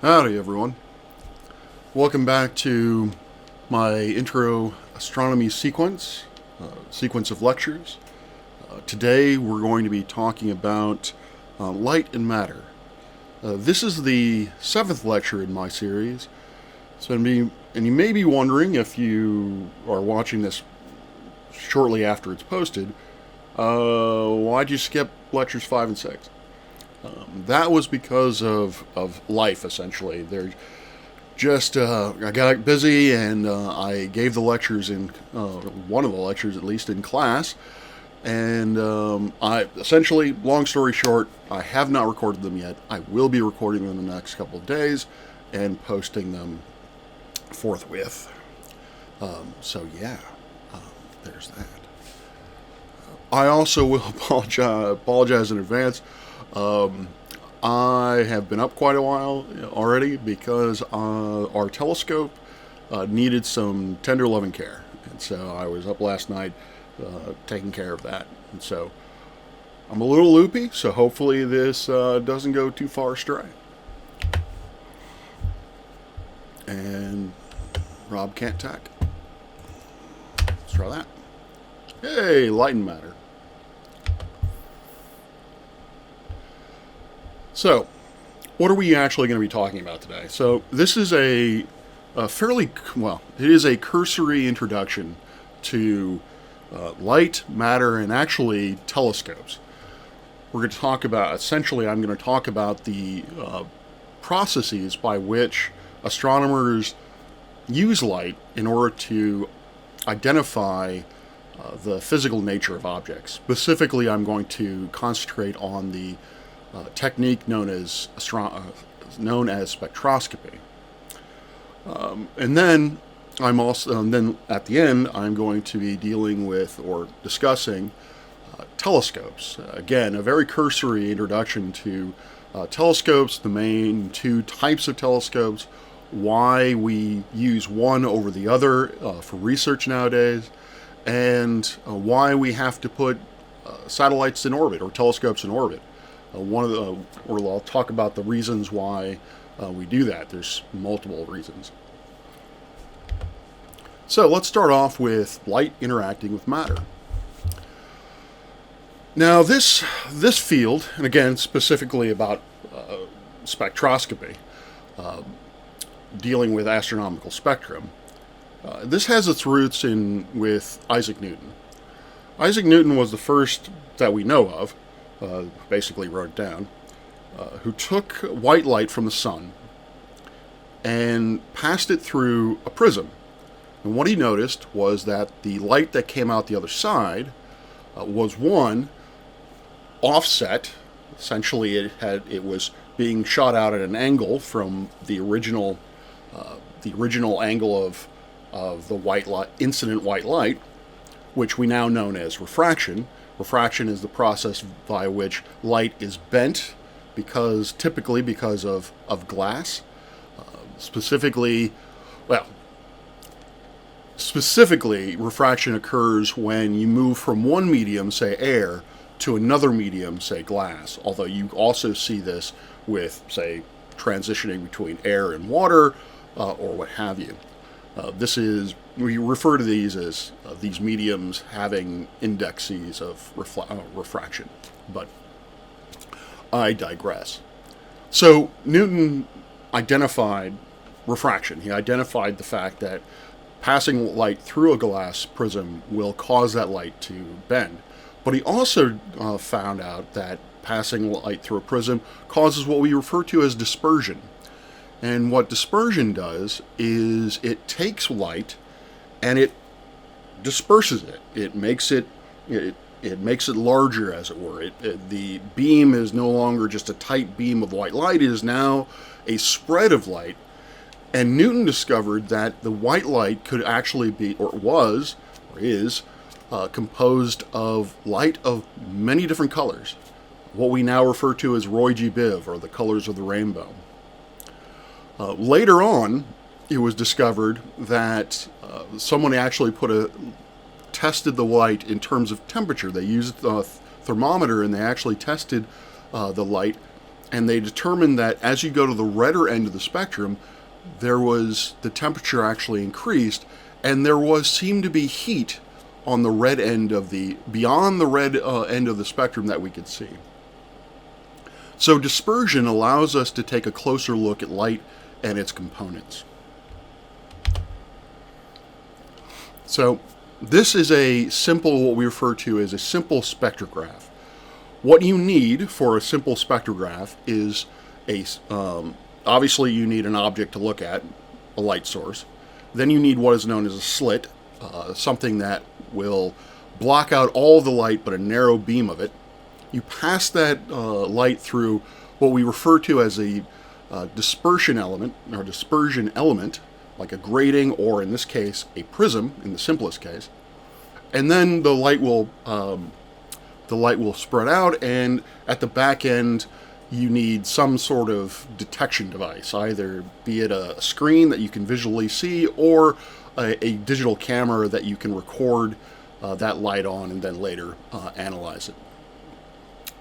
Howdy everyone. Welcome back to my intro astronomy sequence of lectures. Today we're going to be talking about light and matter. This is the 7th lecture in my series. And you may be wondering, if you are watching this shortly after it's posted, why'd you skip lectures 5 and 6? That was because of life, essentially. I got busy and I gave the lectures one of the lectures at least in class. And long story short, I have not recorded them yet. I will be recording them in the next couple of days and posting them forthwith. There's that. I also will apologize in advance. I have been up quite a while already because our telescope needed some tender loving care. And so I was up last night taking care of that. And so I'm a little loopy, so hopefully this doesn't go too far astray. And Rob can't tack. Let's try that. Hey, light and matter. So, what are we actually going to be talking about today? So, this is a cursory introduction to light, matter, and actually telescopes. I'm going to talk about the processes by which astronomers use light in order to identify the physical nature of objects. Specifically, I'm going to concentrate on the technique known as spectroscopy, and then at the end I'm going to be dealing with or discussing telescopes. Again, a very cursory introduction to telescopes, the main two types of telescopes, why we use one over the other for research nowadays, and why we have to put satellites in orbit or telescopes in orbit. I'll talk about the reasons why we do that. There's multiple reasons. So let's start off with light interacting with matter. Now this field, and again specifically about spectroscopy, dealing with astronomical spectrum, this has its roots with Isaac Newton. Isaac Newton was the first that we know of, basically wrote it down, who took white light from the sun and passed it through a prism. And what he noticed was that the light that came out the other side was offset. Essentially, it was being shot out at an angle from the original angle of the white light, incident white light, which we now know as refraction. Refraction is the process by which light is bent, typically because of glass. Specifically, refraction occurs when you move from one medium, say air, to another medium, say glass. Although you also see this with, say, transitioning between air and water, or what have you. We refer to these as these mediums having indexes of refraction, but I digress. So Newton identified refraction. He identified the fact that passing light through a glass prism will cause that light to bend. But he also found out that passing light through a prism causes what we refer to as dispersion. And what dispersion does is it takes light and it disperses it. It makes it larger, as it were. The beam is no longer just a tight beam of white light. It is now a spread of light. And Newton discovered that the white light could actually be, is, composed of light of many different colors. What we now refer to as Roy G. Biv, or the colors of the rainbow. Later on, it was discovered that someone actually tested the light in terms of temperature. They used a thermometer and they actually tested the light And they determined that as you go to the redder end of the spectrum, the temperature actually increased, and seemed to be heat on the red end beyond the red end of the spectrum that we could see. So dispersion allows us to take a closer look at light and its components. So this is what we refer to as a simple spectrograph. What you need for a simple spectrograph is obviously you need an object to look at, a light source. Then you need what is known as a slit, something that will block out all the light but a narrow beam of it. You pass that light through what we refer to as a dispersion element, like a grating, or in this case, a prism, in the simplest case. And then the light will spread out, and at the back end, you need some sort of detection device, either be it a screen that you can visually see, or a digital camera that you can record that light on and then later analyze it.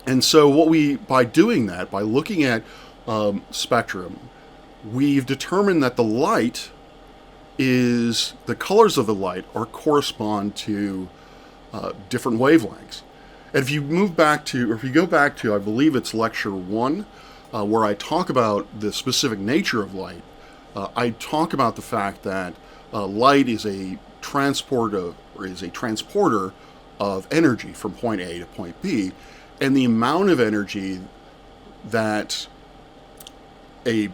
And so by doing that, by looking at spectrum, we've determined that the colors of the light correspond to different wavelengths. And if you go back to, I believe it's lecture 1, where I talk about the specific nature of light, I talk about the fact that light is a transporter of energy from point A to point B, and the amount of energy that a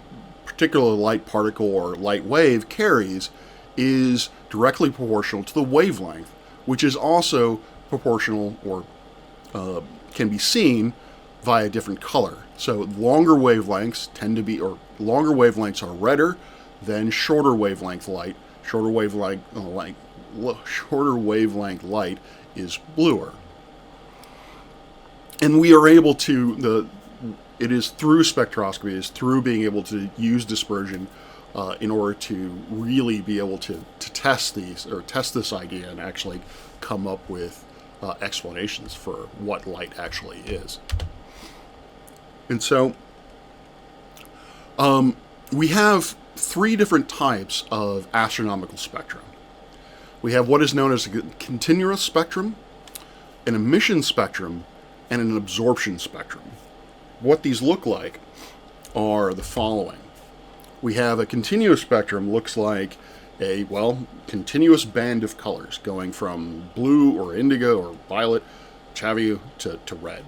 particular light particle or light wave carries is directly proportional to the wavelength, which is also proportional or can be seen via different color. So longer wavelengths are redder than shorter wavelength light. Shorter wavelength light is bluer. And we are able to, it is through spectroscopy, it is through being able to use dispersion in order to really be able to test this idea and actually come up with explanations for what light actually is. And so we have 3 different types of astronomical spectrum. We have what is known as a continuous spectrum, an emission spectrum, and an absorption spectrum. What these look like are the following. We have a continuous spectrum, looks like a continuous band of colors going from blue or indigo or violet, which have you, to red.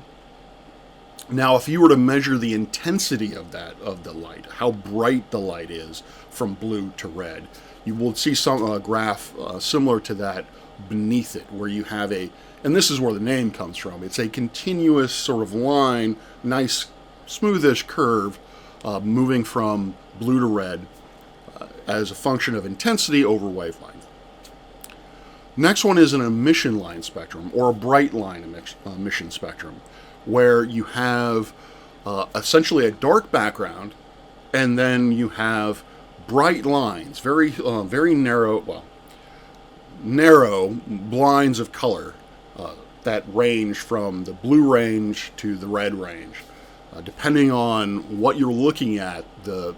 Now, if you were to measure the intensity of the light, how bright the light is from blue to red, you will see some graph similar to that beneath it, where you have and this is where the name comes from. It's a continuous sort of line, nice smoothish curve, moving from blue to red as a function of intensity over wavelength. Next one is an emission line spectrum, or a bright line emission spectrum, where you have essentially a dark background, and then you have bright lines, very narrow lines of color that range from the blue range to the red range. Depending on what you're looking at, the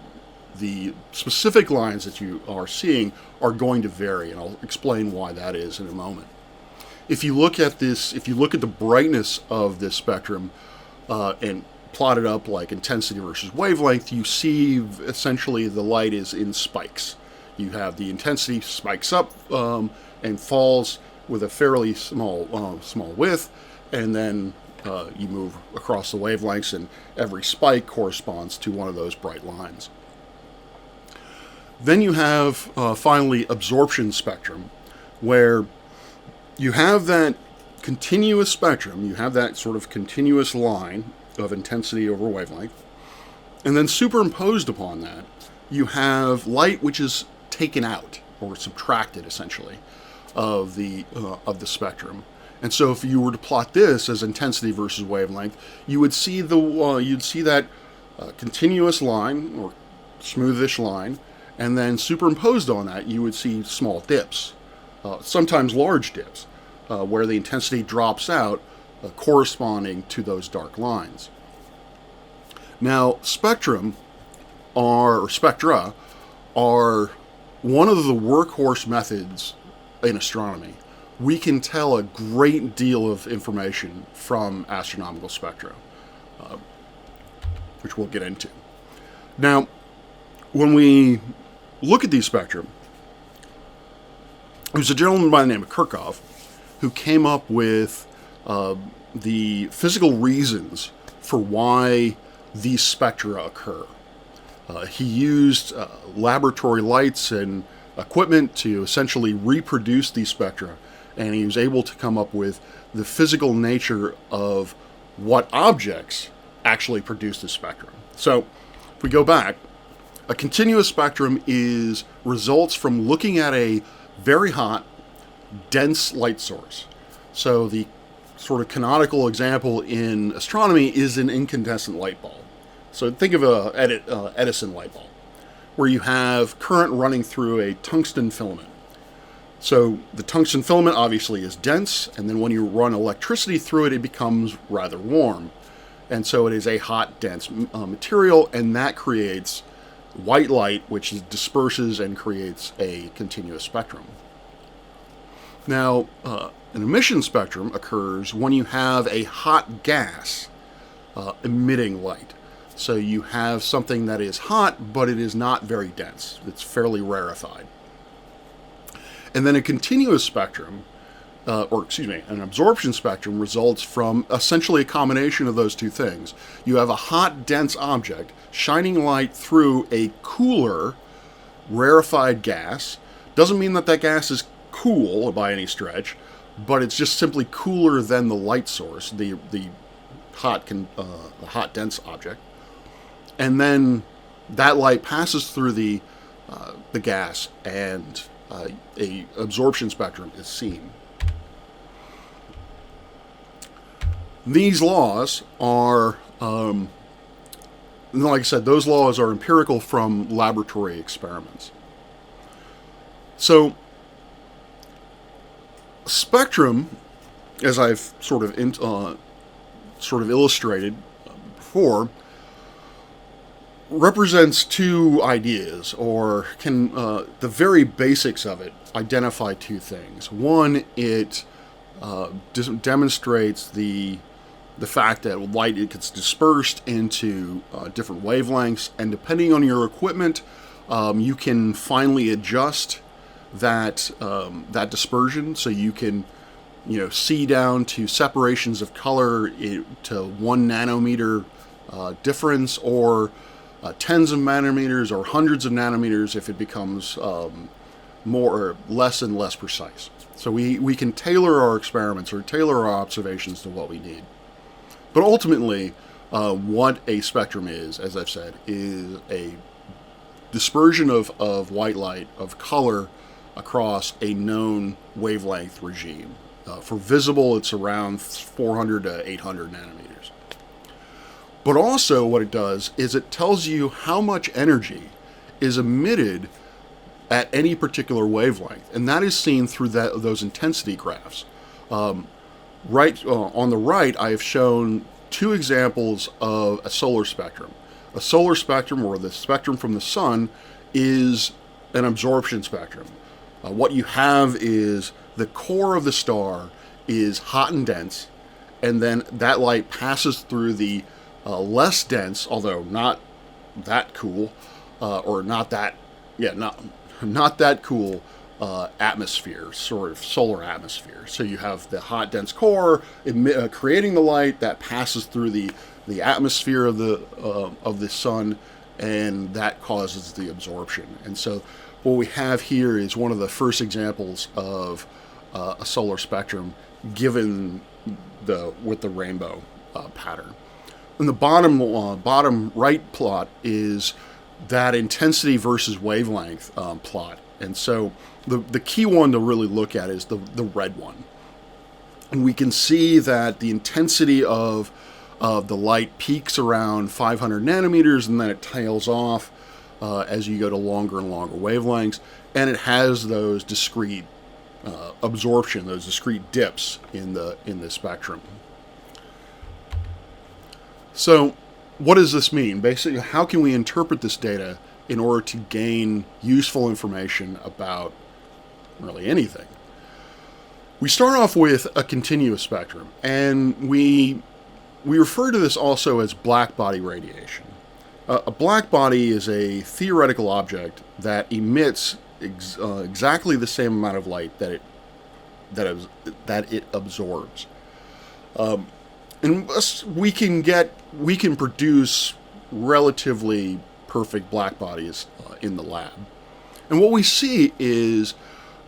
specific lines that you are seeing are going to vary, and I'll explain why that is in a moment. If you look at the brightness of this spectrum and plot it up like intensity versus wavelength, you see essentially the light is in spikes. You have the intensity spikes up and falls with a fairly small width, and then you move across the wavelengths, and every spike corresponds to one of those bright lines. Then you have finally absorption spectrum, where you have that continuous spectrum, you have that sort of continuous line of intensity over wavelength, and then superimposed upon that, you have light which is taken out or subtracted essentially of the spectrum. And so if you were to plot this as intensity versus wavelength, you would see that continuous line or smoothish line, and then superimposed on that you would see small dips, sometimes large dips, where the intensity drops out corresponding to those dark lines. Now, spectra are one of the workhorse methods in astronomy. We can tell a great deal of information from astronomical spectra, which we'll get into. Now, when we look at these spectra, there was a gentleman by the name of Kirchhoff who came up with the physical reasons for why these spectra occur. He used laboratory lights and equipment to essentially reproduce these spectra, and he was able to come up with the physical nature of what objects actually produce the spectrum. So, if we go back, a continuous spectrum results from looking at a very hot, dense light source. So the sort of canonical example in astronomy is an incandescent light bulb. So think of a Edison light bulb, where you have current running through a tungsten filament. So the tungsten filament obviously is dense, and then when you run electricity through it, it becomes rather warm. And so it is a hot, dense material, and that creates white light, which disperses and creates a continuous spectrum. Now, an emission spectrum occurs when you have a hot gas emitting light. So you have something that is hot, but it is not very dense. It's fairly rarefied. And then a continuous spectrum, an absorption spectrum results from essentially a combination of those two things. You have a hot, dense object shining light through a cooler, rarefied gas. Doesn't mean that that gas is cool by any stretch, but it's just simply cooler than the light source, the hot, dense object. And then that light passes through the gas, and a absorption spectrum is seen. These laws are, like I said, those laws are empirical from laboratory experiments. So, spectrum, as I've sort of illustrated before, represents two ideas, or can, the very basics of it, identify two things. One, it demonstrates the fact that light gets dispersed into different wavelengths, and depending on your equipment, you can finely adjust that dispersion, so you can see down to separations of color to 1 nanometer difference, or tens of nanometers or hundreds of nanometers if it becomes less and less precise. So we can tailor our experiments or tailor our observations to what we need. But ultimately, what a spectrum is, as I've said, is a dispersion of white light, of color, across a known wavelength regime. For visible, it's around 400 to 800 nanometers. But also what it does is it tells you how much energy is emitted at any particular wavelength, and that is seen through those intensity graphs. Right on the right, I have shown two examples of a solar spectrum. A solar spectrum, or the spectrum from the sun, is an absorption spectrum. What you have is the core of the star is hot and dense, and then that light passes through the less dense, although not that cool, or not that cool atmosphere, sort of solar atmosphere. So you have the hot, dense core creating the light that passes through the atmosphere of the sun, and that causes the absorption. And so what we have here is one of the first examples of a solar spectrum given with the rainbow pattern. And the bottom right plot is that intensity versus wavelength plot. And so the key one to really look at is the red one. And we can see that the intensity of the light peaks around 500 nanometers, and then it tails off as you go to longer and longer wavelengths. And it has those discrete absorption, those discrete dips in the spectrum. So what does this mean? Basically, how can we interpret this data in order to gain useful information about really anything? We start off with a continuous spectrum, and we refer to this also as black body radiation. A black body is a theoretical object that emits exactly the same amount of light that it absorbs. And we can produce relatively perfect black bodies in the lab. And what we see is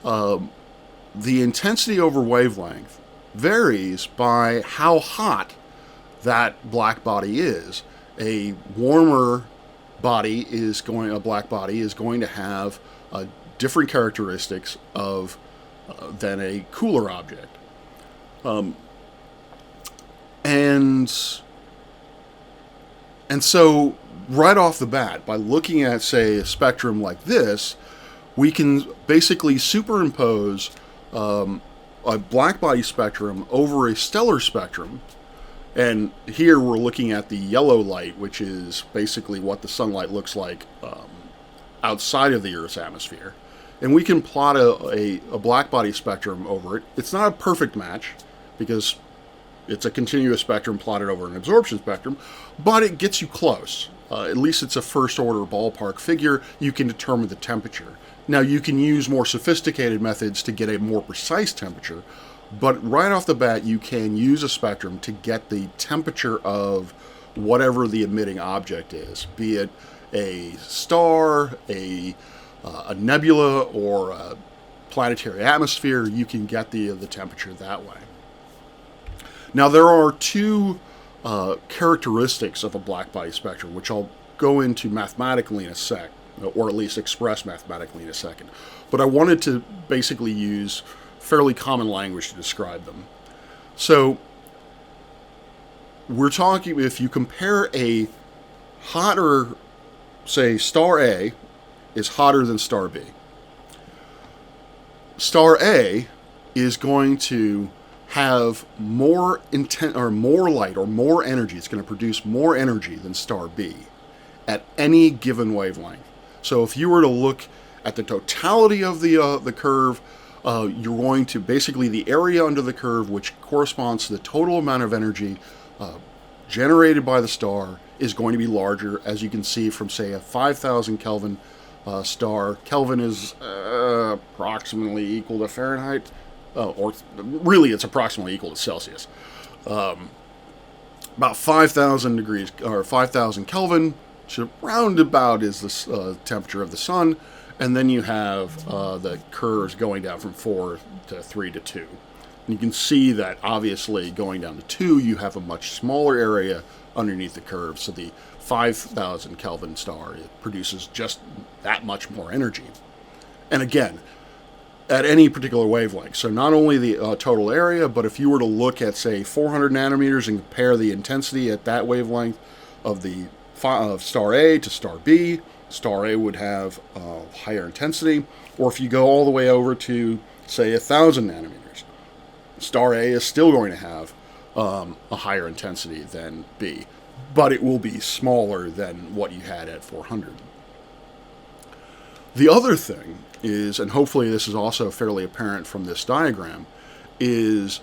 the intensity over wavelength varies by how hot that black body is. A warmer body a black body is going to have different characteristics of than a cooler object. And so right off the bat, by looking at, say, a spectrum like this, we can basically superimpose a black body spectrum over a stellar spectrum. And here we're looking at the yellow light, which is basically what the sunlight looks like outside of the Earth's atmosphere. And we can plot a black body spectrum over it. It's not a perfect match because it's a continuous spectrum plotted over an absorption spectrum, but it gets you close. At least it's a first order ballpark figure. You can determine the temperature. Now you can use more sophisticated methods to get a more precise temperature, but right off the bat you can use a spectrum to get the temperature of whatever the emitting object is, be it a star, a nebula, or a planetary atmosphere. You can get the temperature that way. Now there are two characteristics of a black body spectrum, which I'll go into mathematically in a sec, or at least express mathematically in a second. But I wanted to basically use fairly common language to describe them. So we're talking, if you compare a hotter, say, star A is hotter than star B. Star A is going to have more light or more energy. It's going to produce more energy than star B at any given wavelength. So if you were to look at the totality of the curve, you're going to basically the area under the curve, which corresponds to the total amount of energy generated by the star, is going to be larger, as you can see from, say, a 5,000 Kelvin star. Kelvin is approximately equal to Fahrenheit, or really it's approximately equal to Celsius. About 5,000 degrees, or 5,000 Kelvin, which roundabout is the temperature of the sun. And then you have the curves going down from 4 to 3 to 2. And you can see that obviously going down to 2, you have a much smaller area underneath the curve. So the 5,000 Kelvin star, it produces just that much more energy. And again, at any particular wavelength. So not only the total area, but if you were to look at, say, 400 nanometers and compare the intensity at that wavelength of the star A to star B, star A would have higher intensity. Or if you go all the way over to, say, 1,000 nanometers, star A is still going to have a higher intensity than B, but it will be smaller than what you had at 400. The other thing is, and hopefully this is also fairly apparent from this diagram, is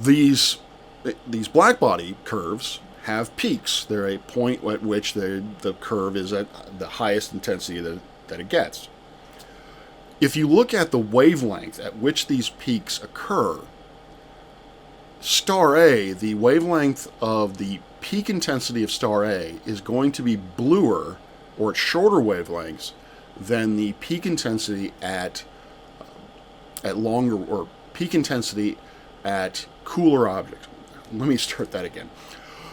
these black body curves have peaks. They're a point at which the curve is at the highest intensity that it gets. If you look at the wavelength at which these peaks occur, star A, the wavelength of the peak intensity of star A is going to be bluer, or at shorter wavelengths, than the peak intensity at longer, or peak intensity at cooler objects. Let me start that again.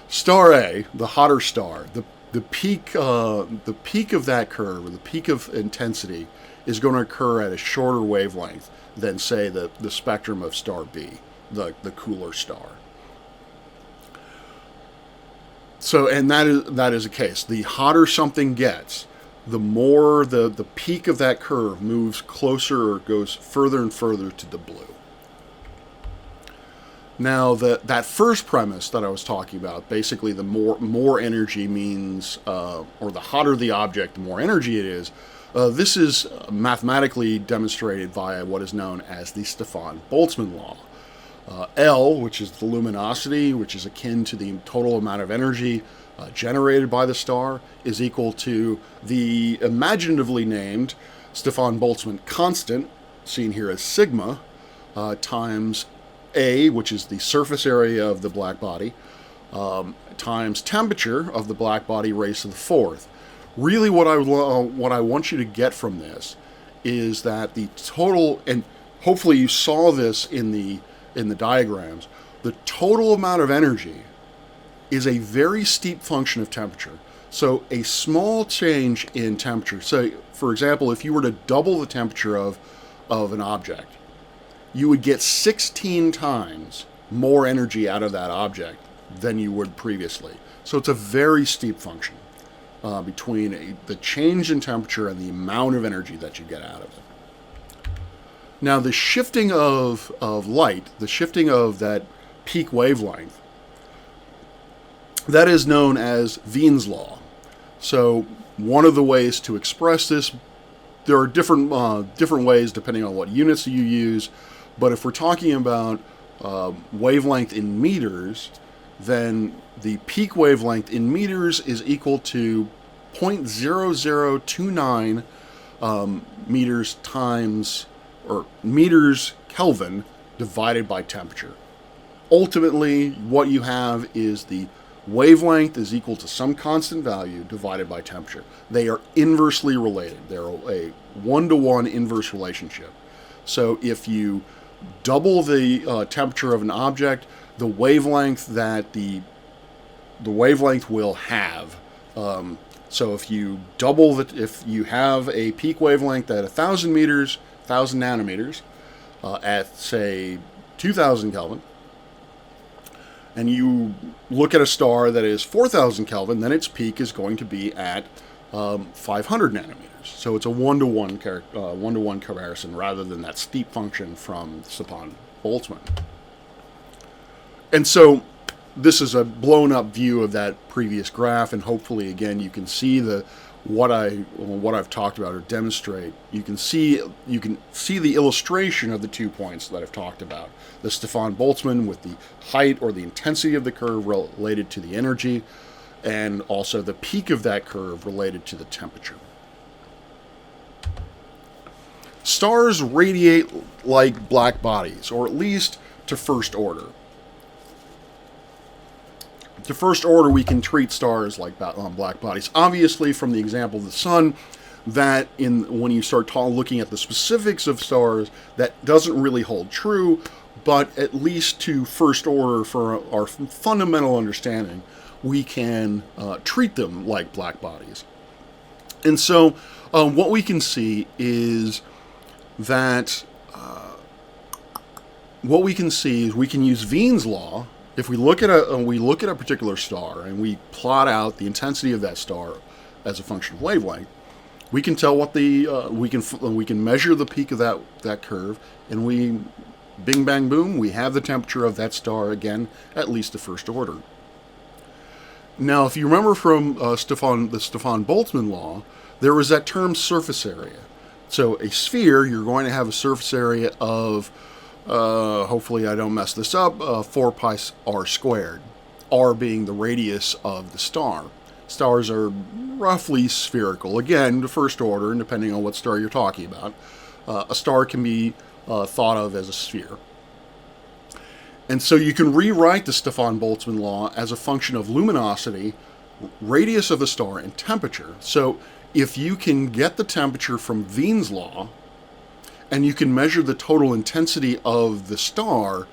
Star A, the hotter star, the peak of that curve, or the peak of intensity, is going to occur at a shorter wavelength than, say, the spectrum of star B, the cooler star. So, and that is the case. The hotter something gets, the more the peak of that curve moves closer or goes further and further to the blue. Now, that first premise that I was talking about, basically the more energy means, or the hotter the object, the more energy it is. This is mathematically demonstrated via what is known as the Stefan Boltzmann Law. L, which is the luminosity, which is akin to the total amount of energy generated by the star, is equal to the imaginatively named Stefan Boltzmann constant, seen here as sigma, times A, which is the surface area of the black body, times temperature of the black body raised to the fourth. Really, what I want you to get from this is that the total, and hopefully you saw this in the diagrams, the total amount of energy is a very steep function of temperature. So a small change in temperature, so for example, if you were to double the temperature of an object, you would get 16 times more energy out of that object than you would previously. So it's a very steep function between the change in temperature and the amount of energy that you get out of it. Now, the shifting of light, the shifting of that peak wavelength, that is known as Veen's law. So one of the ways to express this, there are different ways depending on what units you use, but if we're talking about wavelength in meters, then the peak wavelength in meters is equal to 0.0029 meters times, or meters Kelvin divided by temperature. Ultimately, what you have is the wavelength is equal to some constant value divided by temperature. They are inversely related. They're a one-to-one inverse relationship. So if you double the temperature of an object, the wavelength that the wavelength will have. So if you double if you have a peak wavelength at 1,000 meters, 1,000 nanometers, at say 2,000 Kelvin, and you look at a star that is 4,000 Kelvin, then its peak is going to be at 500 nanometers. So it's a one-to-one comparison rather than that steep function from Stefan Boltzmann. And so this is a blown-up view of that previous graph, and hopefully, again, you can see what I've talked about or demonstrate. You can see the illustration of the 2 points that I've talked about. The Stefan Boltzmann with the height or the intensity of the curve related to the energy, and also the peak of that curve related to the temperature. Stars radiate like black bodies, or at least to first order. To first order, we can treat stars like black bodies. Obviously, from the example of the sun, that when you start looking at the specifics of stars, that doesn't really hold true, but at least to first order, for our fundamental understanding, we can treat them like black bodies. And so what we can see is that we can use Veen's law. If we look at a particular star and we plot out the intensity of that star as a function of wavelength, we can tell what we can measure the peak of that curve, and bing bang boom, we have the temperature of that star again, at least to first order. Now, if you remember from the Stefan Boltzmann law, there was that term surface area. So a sphere, you're going to have a surface area of, hopefully I don't mess this up, 4 pi r squared, r being the radius of the star. Stars are roughly spherical, again, to first order, and depending on what star you're talking about. A star can be thought of as a sphere. And so you can rewrite the Stefan Boltzmann law as a function of luminosity, radius of the star, and temperature. So if you can get the temperature from Veen's law, and you can measure the total intensity of the star,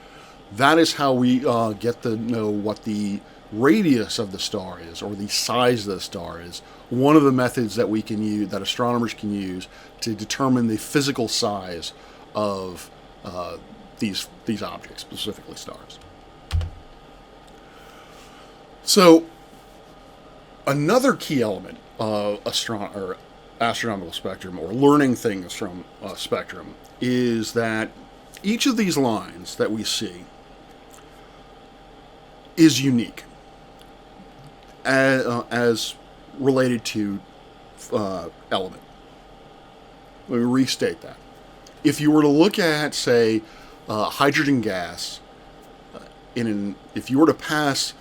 that is how we get to know what the radius of the star is, or the size of the star is. One of the methods that we can use, that astronomers can use, to determine the physical size of these objects, specifically stars. So another key element of astronomical spectrum, or learning things from spectrum, is that each of these lines that we see is unique as related to element. Let me restate that. If you were to look at, say, hydrogen gas, if you were to pass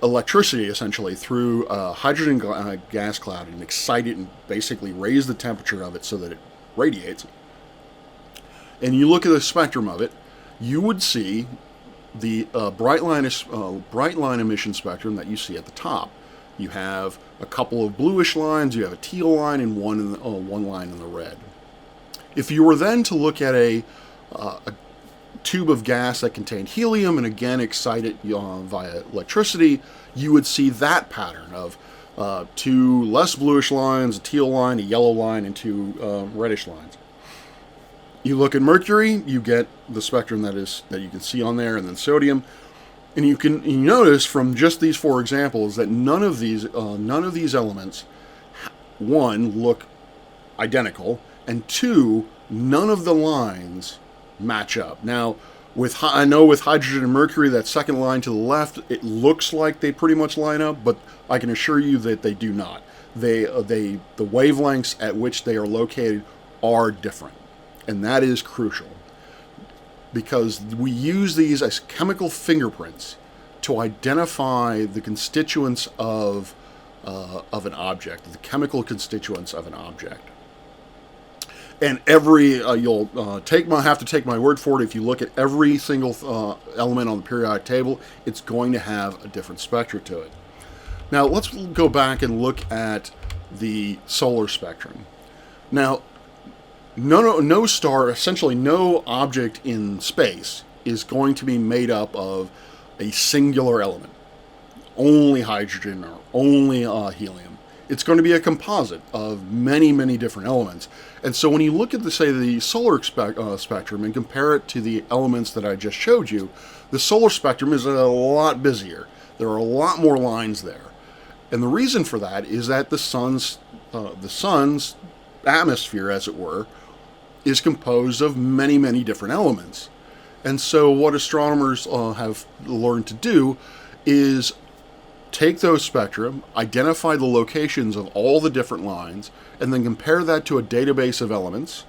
electricity essentially through a hydrogen gas cloud and excite it and basically raise the temperature of it so that it radiates, and you look at the spectrum of it, you would see the bright line emission spectrum that you see at the top. You have a couple of bluish lines, you have a teal line, and one line in the red. If you were then to look at a tube of gas that contained helium and again excite it via electricity, you would see that pattern of two less bluish lines, a teal line, a yellow line, and two reddish lines. You look at mercury, you get the spectrum that you can see on there, and then sodium, and you notice from just these four examples that none of these elements, one, look identical, and two, none of the lines match up. Now, I know with hydrogen and mercury, that second line to the left, it looks like they pretty much line up, but I can assure you that they do not. The wavelengths at which they are located are different, and that is crucial because we use these as chemical fingerprints to identify the constituents of an object, the chemical constituents of an object. And you'll have to take my word for it. If you look at every single element on the periodic table, it's going to have a different spectra to it. Now let's go back and look at the solar spectrum. Now, no star, essentially no object in space, is going to be made up of a singular element, only hydrogen or only helium. It's going to be a composite of many, many different elements. And so when you look at, the solar spectrum and compare it to the elements that I just showed you, the solar spectrum is a lot busier. There are a lot more lines there. And the reason for that is that the sun's atmosphere, as it were, is composed of many, many different elements. And so what astronomers have learned to do is take those spectrum, identify the locations of all the different lines, and then compare that to a database of elements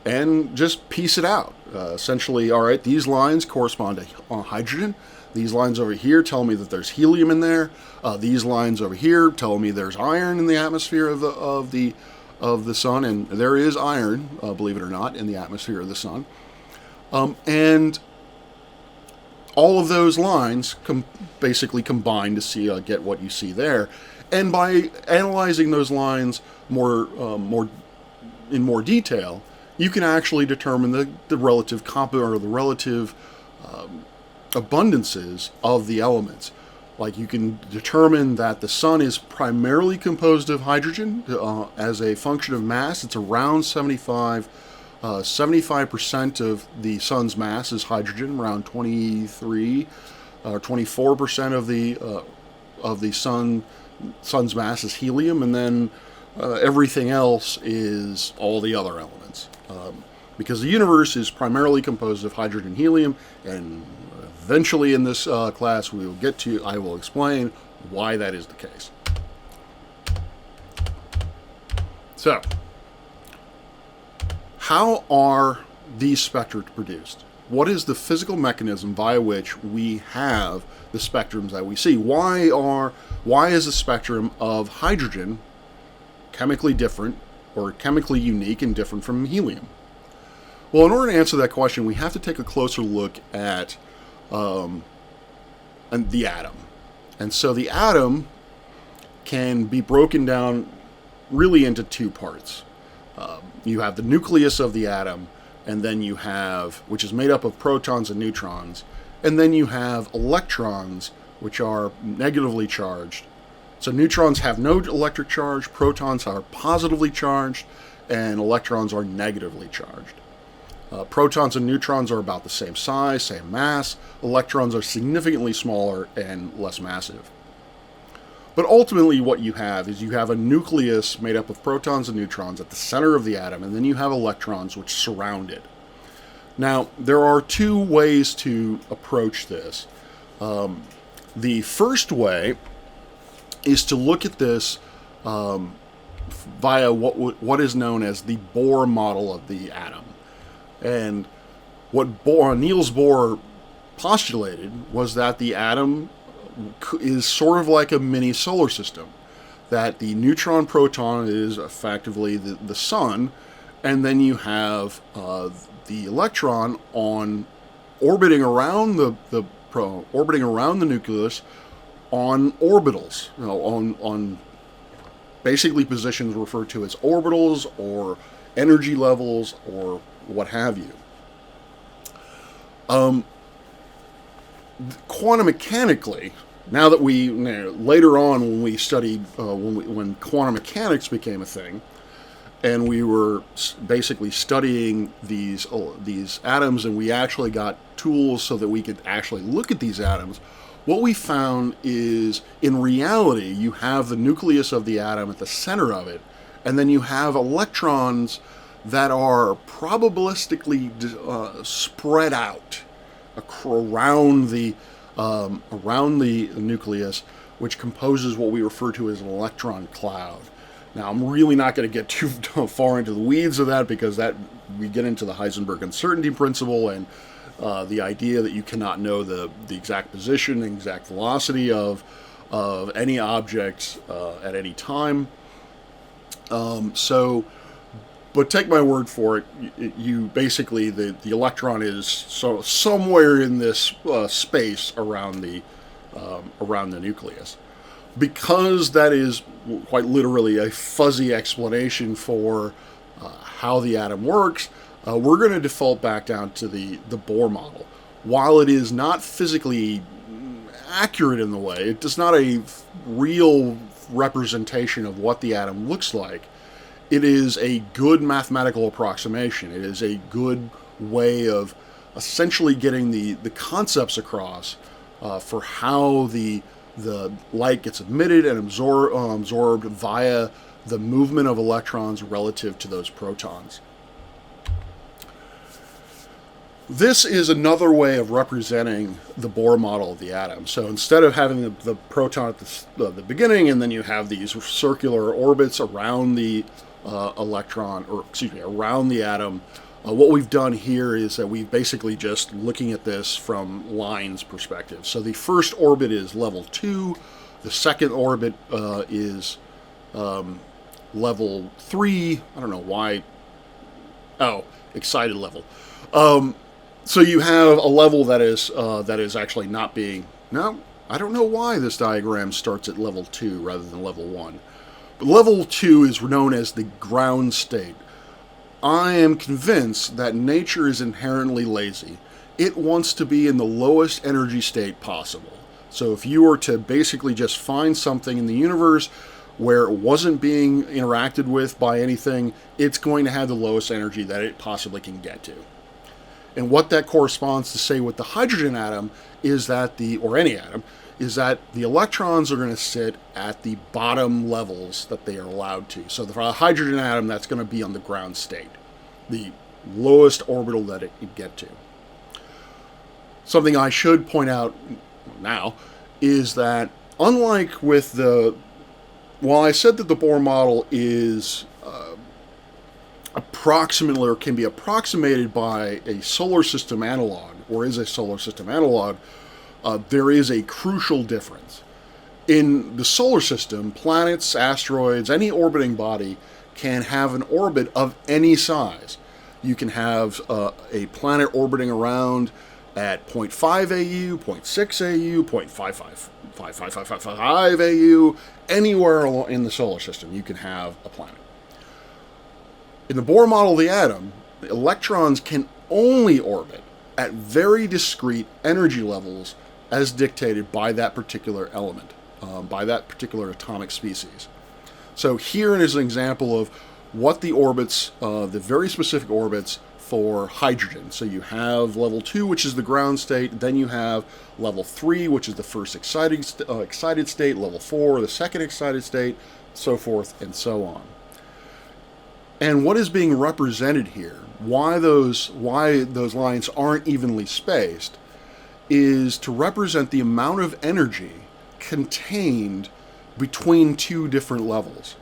and just piece it out. Essentially, all right, these lines correspond to hydrogen. These lines over here tell me that there's helium in there. These lines over here tell me there's iron in the atmosphere of the sun, and there is iron, believe it or not, in the atmosphere of the sun. And all of those lines basically combine to get what you see there. And by analyzing those lines in more detail, you can actually determine the relative abundances of the elements. Like, you can determine that the sun is primarily composed of hydrogen as a function of mass. It's around 75% of the sun's mass is hydrogen, around 23 or 24% of the sun's mass is helium, and then everything else is all the other elements. Because the universe is primarily composed of hydrogen and helium, and eventually in this class I will explain why that is the case. So, how are these spectra produced? What is the physical mechanism by which we have the spectrums that we see? Why is the spectrum of hydrogen chemically different or chemically unique and different from helium? Well, in order to answer that question, we have to take a closer look at the atom. And so the atom can be broken down really into two parts. You have the nucleus of the atom, and then you have, which is made up of protons and neutrons, and then you have electrons, which are negatively charged. So neutrons have no electric charge, protons are positively charged, and electrons are negatively charged. Protons and neutrons are about the same size, same mass. Electrons are significantly smaller and less massive. But ultimately what you have is you have a nucleus made up of protons and neutrons at the center of the atom, and then you have electrons which surround it. Now, there are two ways to approach this. The first way is to look at this via what is known as the Bohr model of the atom. And what Niels Bohr postulated was that the atom is sort of like a mini solar system, that the neutron proton is effectively the sun, and then you have the electron orbiting around the nucleus on orbitals, on basically positions referred to as orbitals or energy levels or what have you. Quantum mechanically, now that later on when we studied when quantum mechanics became a thing, and we were basically studying these atoms, and we actually got tools so that we could actually look at these atoms, what we found is, in reality, you have the nucleus of the atom at the center of it, and then you have electrons that are probabilistically spread out around the nucleus, which composes what we refer to as an electron cloud. Now, I'm really not going to get too far into the weeds of that, because we get into the Heisenberg uncertainty principle and the idea that you cannot know the exact position and exact velocity of any object at any time. But take my word for it. You basically the electron is somewhere in this space around the nucleus. Because that is quite literally a fuzzy explanation for how the atom works, we're going to default back down to the Bohr model. While it is not physically accurate in the way, it is not a real representation of what the atom looks like. It is a good mathematical approximation. It is a good way of essentially getting the concepts across for how the light gets emitted and absorbed via the movement of electrons relative to those protons. This is another way of representing the Bohr model of the atom. So instead of having the proton at the beginning, and then you have these circular orbits around the around the atom, what we've done here is that we've basically just looking at this from lines perspective. So the first orbit is level 2, the second orbit is level 3. I don't know why. Oh, excited level. So you have a level that is actually not being. Now, I don't know why this diagram starts at level 2 rather than level 1. But level 2 is known as the ground state. I am convinced that nature is inherently lazy. It wants to be in the lowest energy state possible. So if you were to basically just find something in the universe where it wasn't being interacted with by anything, it's going to have the lowest energy that it possibly can get to. And what that corresponds to, say, with the hydrogen atom is that or any atom, is that the electrons are going to sit at the bottom levels that they are allowed to. So for a hydrogen atom, that's going to be on the ground state, the lowest orbital that it can get to. Something I should point out now is that, unlike with while I said that the Bohr model is approximately, or can be approximated by a solar system analog, or is a solar system analog, there is a crucial difference. In the solar system, planets, asteroids, any orbiting body can have an orbit of any size. You can have a planet orbiting around at 0.5 AU, 0.6 AU, 0.5555 AU, anywhere in the solar system you can have a planet. In the Bohr model of the atom, the electrons can only orbit at very discrete energy levels as dictated by that particular element, by that particular atomic species. So here is an example of what the orbits, the very specific orbits for hydrogen. So you have level 2, which is the ground state, then you have level 3, which is the first excited state, level 4, the second excited state, so forth and so on. And what is being represented here, why those lines aren't evenly spaced, is to represent the amount of energy contained between two different levels.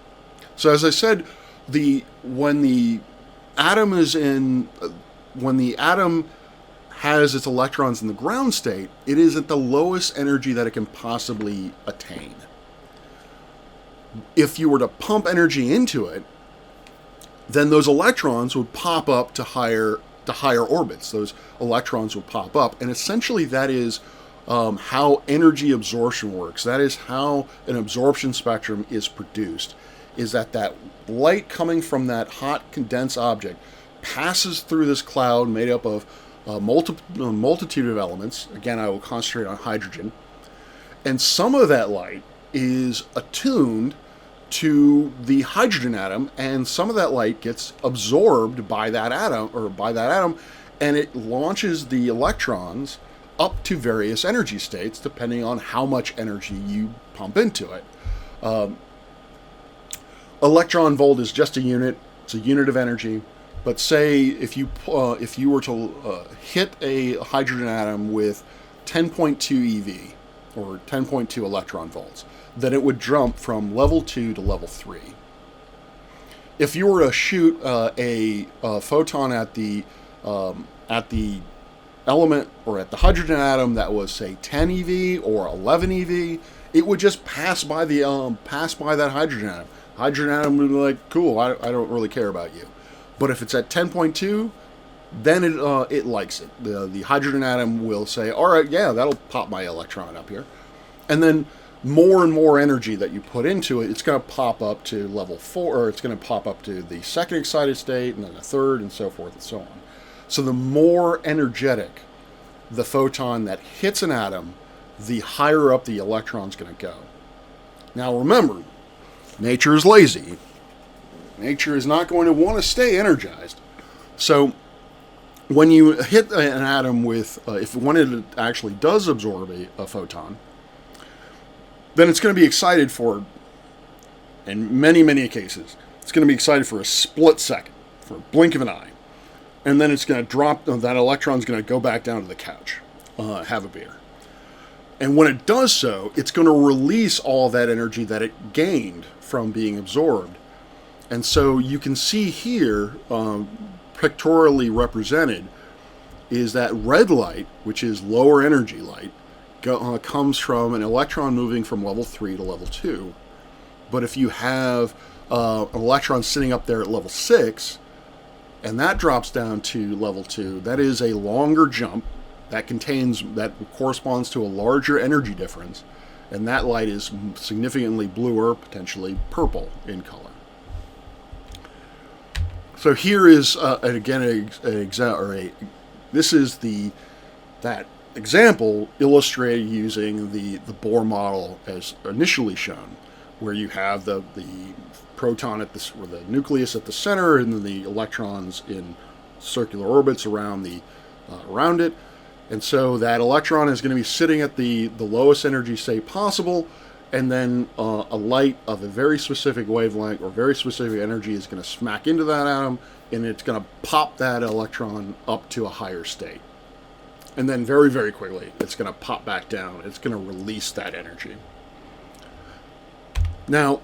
So as I said, when the atom has its electrons in the ground state, it is at the lowest energy that it can possibly attain. If you were to pump energy into it, then those electrons would pop up to higher orbits. Those electrons would pop up, and essentially that is how energy absorption works. That is how an absorption spectrum is produced, is that light coming from that hot condensed object passes through this cloud made up of a multitude of elements. Again, I will concentrate on hydrogen. And some of that light is attuned to the hydrogen atom, and some of that light gets absorbed by that atom, and it launches the electrons up to various energy states depending on how much energy you pump into it. Electron volt is just a unit; it's a unit of energy. But say if you were to hit a hydrogen atom with 10.2 eV or 10.2 electron volts, then it would jump from level 2 to level 3. If you were to shoot a photon at the element or at the hydrogen atom that was, say, 10 eV or 11 eV, it would just pass by that hydrogen atom. Hydrogen atom would be like, cool, I don't really care about you. But if it's at 10.2, then it likes it. The hydrogen atom will say, all right, yeah, that'll pop my electron up here. And then more and more energy that you put into it, it's going to pop up to level 4, or it's going to pop up to the second excited state, and then the third, and so forth and so on. So the more energetic the photon that hits an atom, the higher up the electron's going to go. Now remember, nature is lazy. Nature is not going to want to stay energized. So when you hit an atom with, if when it actually does absorb a photon, then it's going to be excited for, in many, many cases, it's going to be excited for a split second, for a blink of an eye. And then it's going to drop, that electron's going to go back down to the couch, have a beer. And when it does so, it's going to release all that energy that it gained from being absorbed. And so you can see here, pictorially represented, is that red light, which is lower energy light, comes from an electron moving from level 3 to level 2. But if you have an electron sitting up there at level 6, and that drops down to level 2, that is a longer jump that corresponds to a larger energy difference, and that light is significantly bluer, potentially purple in color. So here is this is that example illustrated using the Bohr model as initially shown, where you have the proton or the nucleus at the center, and then the electrons in circular orbits around it. And so that electron is going to be sitting at the lowest energy state possible, and then a light of a very specific wavelength or very specific energy is going to smack into that atom, and it's going to pop that electron up to a higher state. And then very, very quickly, it's going to pop back down. It's going to release that energy. Now,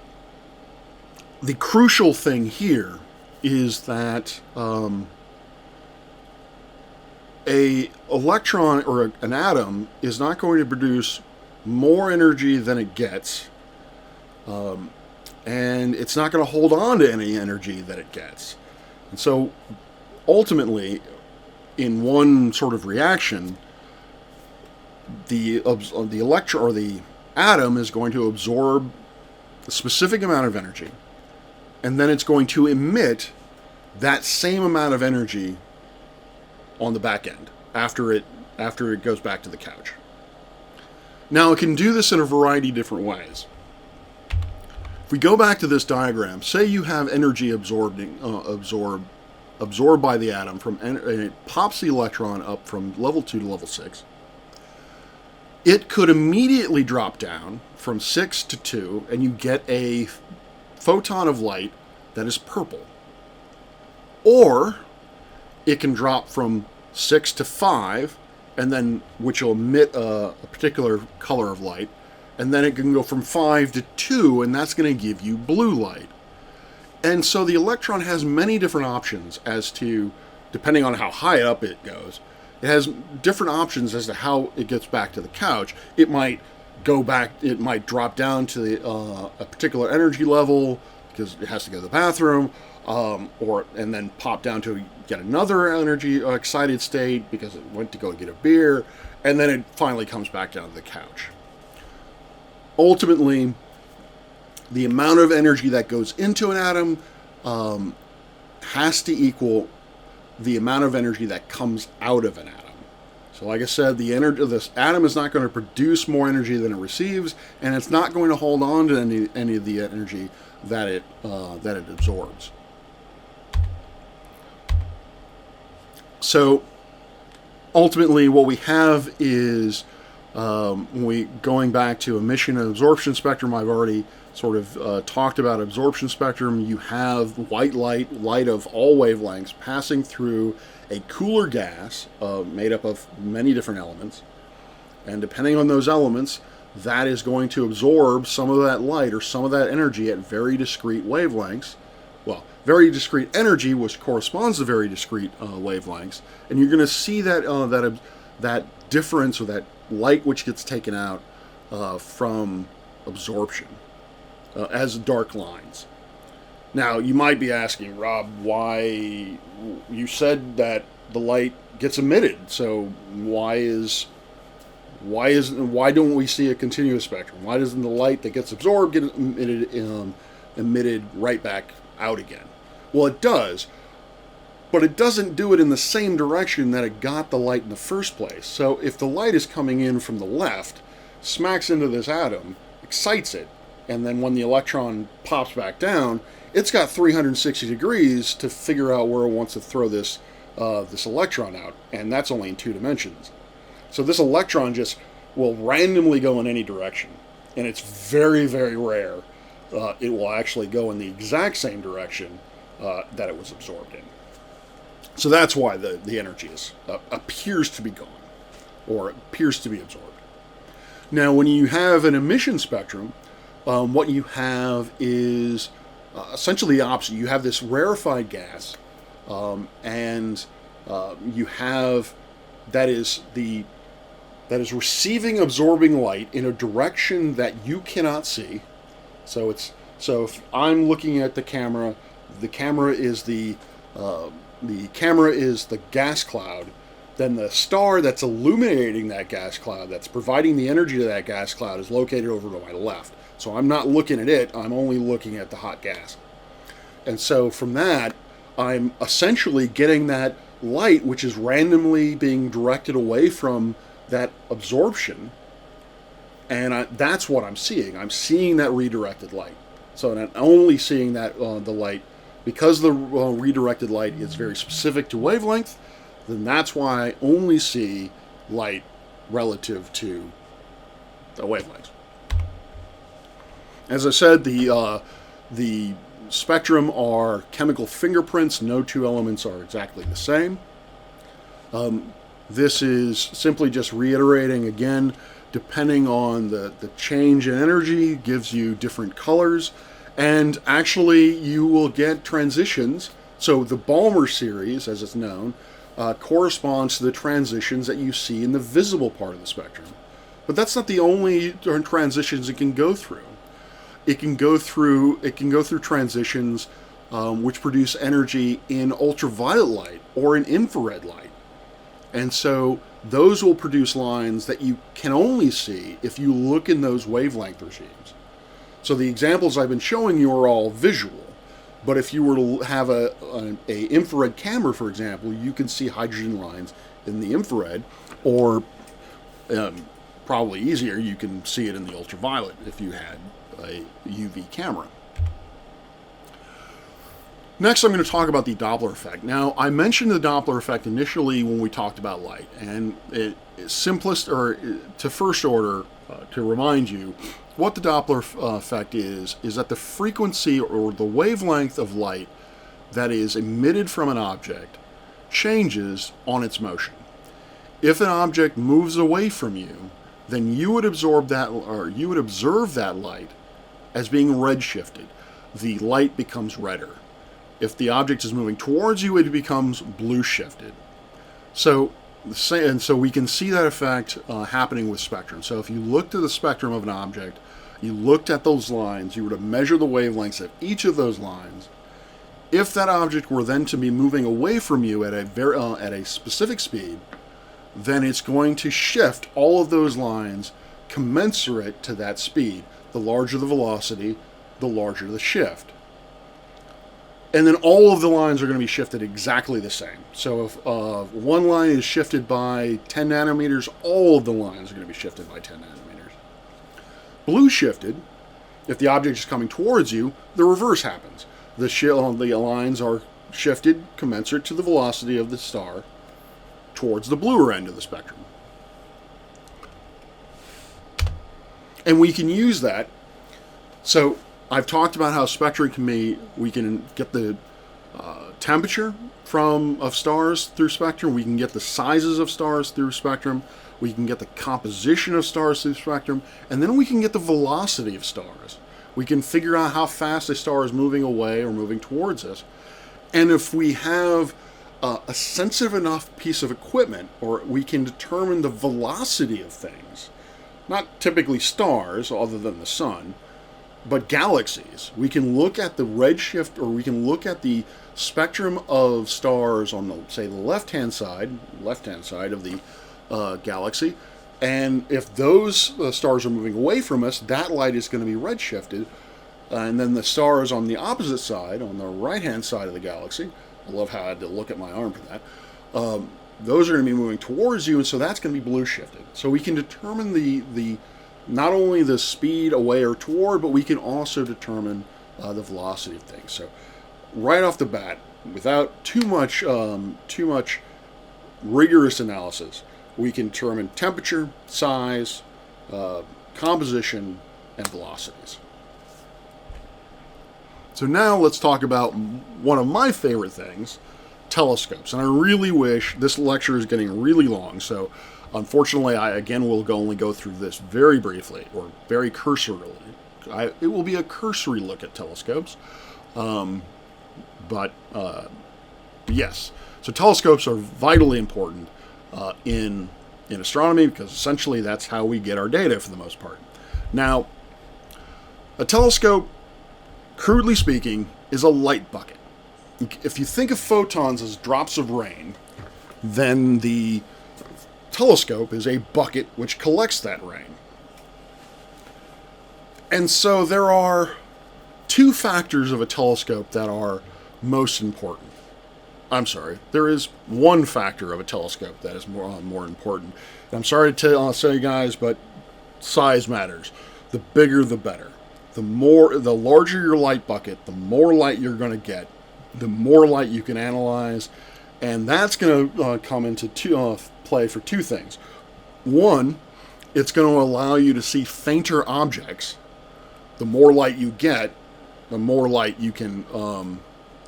the crucial thing here is that a electron or an atom is not going to produce more energy than it gets, and it's not going to hold on to any energy that it gets. And so ultimately, in one sort of reaction, the electron or the atom is going to absorb a specific amount of energy, and then it's going to emit that same amount of energy on the back end after it goes back to the couch. Now, it can do this in a variety of different ways. If we go back to this diagram, say you have energy absorbed by the atom, and it pops the electron up from level 2 to level 6. It could immediately drop down from 6 to 2, and you get a photon of light that is purple. Or it can drop from 6 to 5, and then which will emit a particular color of light, and then it can go from 5 to 2, and that's going to give you blue light. And so the electron has many different options as to, depending on how high up it goes, it has different options as to how it gets back to the couch. It might go back, it might drop down to a particular energy level because it has to go to the bathroom, and then pop down to get another energy excited state because it went to go get a beer, and then it finally comes back down to the couch. Ultimately, the amount of energy that goes into an atom has to equal the amount of energy that comes out of an atom. So like I said, this atom is not going to produce more energy than it receives, and it's not going to hold on to any of the energy that it absorbs. So ultimately what we have is, going back to emission and absorption spectrum, I've already sort of talked about absorption spectrum. You have white light of all wavelengths passing through a cooler gas made up of many different elements. And depending on those elements, that is going to absorb some of that light or some of that energy at very discrete wavelengths. Well, very discrete energy, which corresponds to very discrete wavelengths. And you're going to see that difference, or that light which gets taken out from absorption as dark lines. Now, you might be asking, Rob, why you said that the light gets emitted, so why don't we see a continuous spectrum? Why doesn't the light that gets absorbed get emitted right back out again? Well, it does, but it doesn't do it in the same direction that it got the light in the first place. So if the light is coming in from the left, smacks into this atom, excites it, and then when the electron pops back down, it's got 360 degrees to figure out where it wants to throw this electron out, and that's only in 2 dimensions. So this electron just will randomly go in any direction, and it's very, very rare it will actually go in the exact same direction that it was absorbed in. So that's why the energy appears to be gone, or appears to be absorbed. Now, when you have an emission spectrum, what you have is essentially the opposite. You have this rarefied gas, and you have that is receiving, absorbing light in a direction that you cannot see. So if I'm looking at the camera is the gas cloud. Then the star that's illuminating that gas cloud, that's providing the energy to that gas cloud, is located over to my left. So I'm not looking at it, I'm only looking at the hot gas. And so from that, I'm essentially getting that light, which is randomly being directed away from that absorption. And that's what I'm seeing. I'm seeing that redirected light. So I'm only seeing that the light, because the redirected light is very specific to wavelength, then that's why I only see light relative to the wavelengths. As I said, the spectrum are chemical fingerprints. No 2 elements are exactly the same. This is simply just reiterating again, depending on the change in energy, gives you different colors. And actually, you will get transitions. So the Balmer series, as it's known, corresponds to the transitions that you see in the visible part of the spectrum. But that's not the only transitions it can go through. It can go through transitions which produce energy in ultraviolet light or in infrared light. And so those will produce lines that you can only see if you look in those wavelength regimes. So the examples I've been showing you are all visual. But if you were to have a infrared camera, for example, you can see hydrogen lines in the infrared, or probably easier, you can see it in the ultraviolet if you had a UV camera. Next, I'm going to talk about the Doppler effect. Now, I mentioned the Doppler effect initially when we talked about light, and to first order, to remind you, what the Doppler effect is that the frequency or the wavelength of light that is emitted from an object changes on its motion. If an object moves away from you, then you would absorb that, or you would observe that light as being redshifted. The light becomes redder. If the object is moving towards you, it becomes blue shifted. So we can see that effect happening with spectrum. So if you looked at the spectrum of an object, you looked at those lines, you were to measure the wavelengths of each of those lines. If that object were then to be moving away from you at a specific speed, then it's going to shift all of those lines commensurate to that speed. The larger the velocity, the larger the shift. And then all of the lines are going to be shifted exactly the same. So if one line is shifted by 10 nanometers, all of the lines are going to be shifted by 10 nanometers. Blue shifted, if the object is coming towards you, the reverse happens. The lines are shifted commensurate to the velocity of the star towards the bluer end of the spectrum. And we can use that. So I've talked about how spectrum can be, we can get the temperature of stars through spectrum, we can get the sizes of stars through spectrum, we can get the composition of stars through spectrum, and then we can get the velocity of stars. We can figure out how fast a star is moving away or moving towards us. And if we have a sensitive enough piece of equipment, or we can determine the velocity of things, not typically stars other than the sun, but galaxies. We can look at the redshift, or we can look at the spectrum of stars on the, say, the left-hand side of the galaxy, and if those stars are moving away from us, that light is going to be redshifted, and then the stars on the opposite side, on the right-hand side of the galaxy, I love how I had to look at my arm for that, those are going to be moving towards you, and so that's going to be blue shifted. So we can determine the not only the speed away or toward, but we can also determine the velocity of things. So right off the bat, without too much rigorous analysis, we can determine temperature, size, composition, and velocities. So now let's talk about one of my favorite things, telescopes. And I really wish, this lecture is getting really long, so unfortunately I again will only go through this very briefly, or very cursorily. It will be a cursory look at telescopes. Yes, so telescopes are vitally important in astronomy, because essentially that's how we get our data for the most part. Now, a telescope, crudely speaking, is a light bucket. If you think of photons as drops of rain, then the telescope is a bucket which collects that rain. And so there are two factors of a telescope that are most important. I'm sorry, there is one factor of a telescope that is more important. And I'm sorry to say, guys, but size matters. The bigger, the better. The larger your light bucket, the more light you're going to get, the more light you can analyze, and that's going to come into play for two things. One, it's going to allow you to see fainter objects. The more light you get, the more light you can,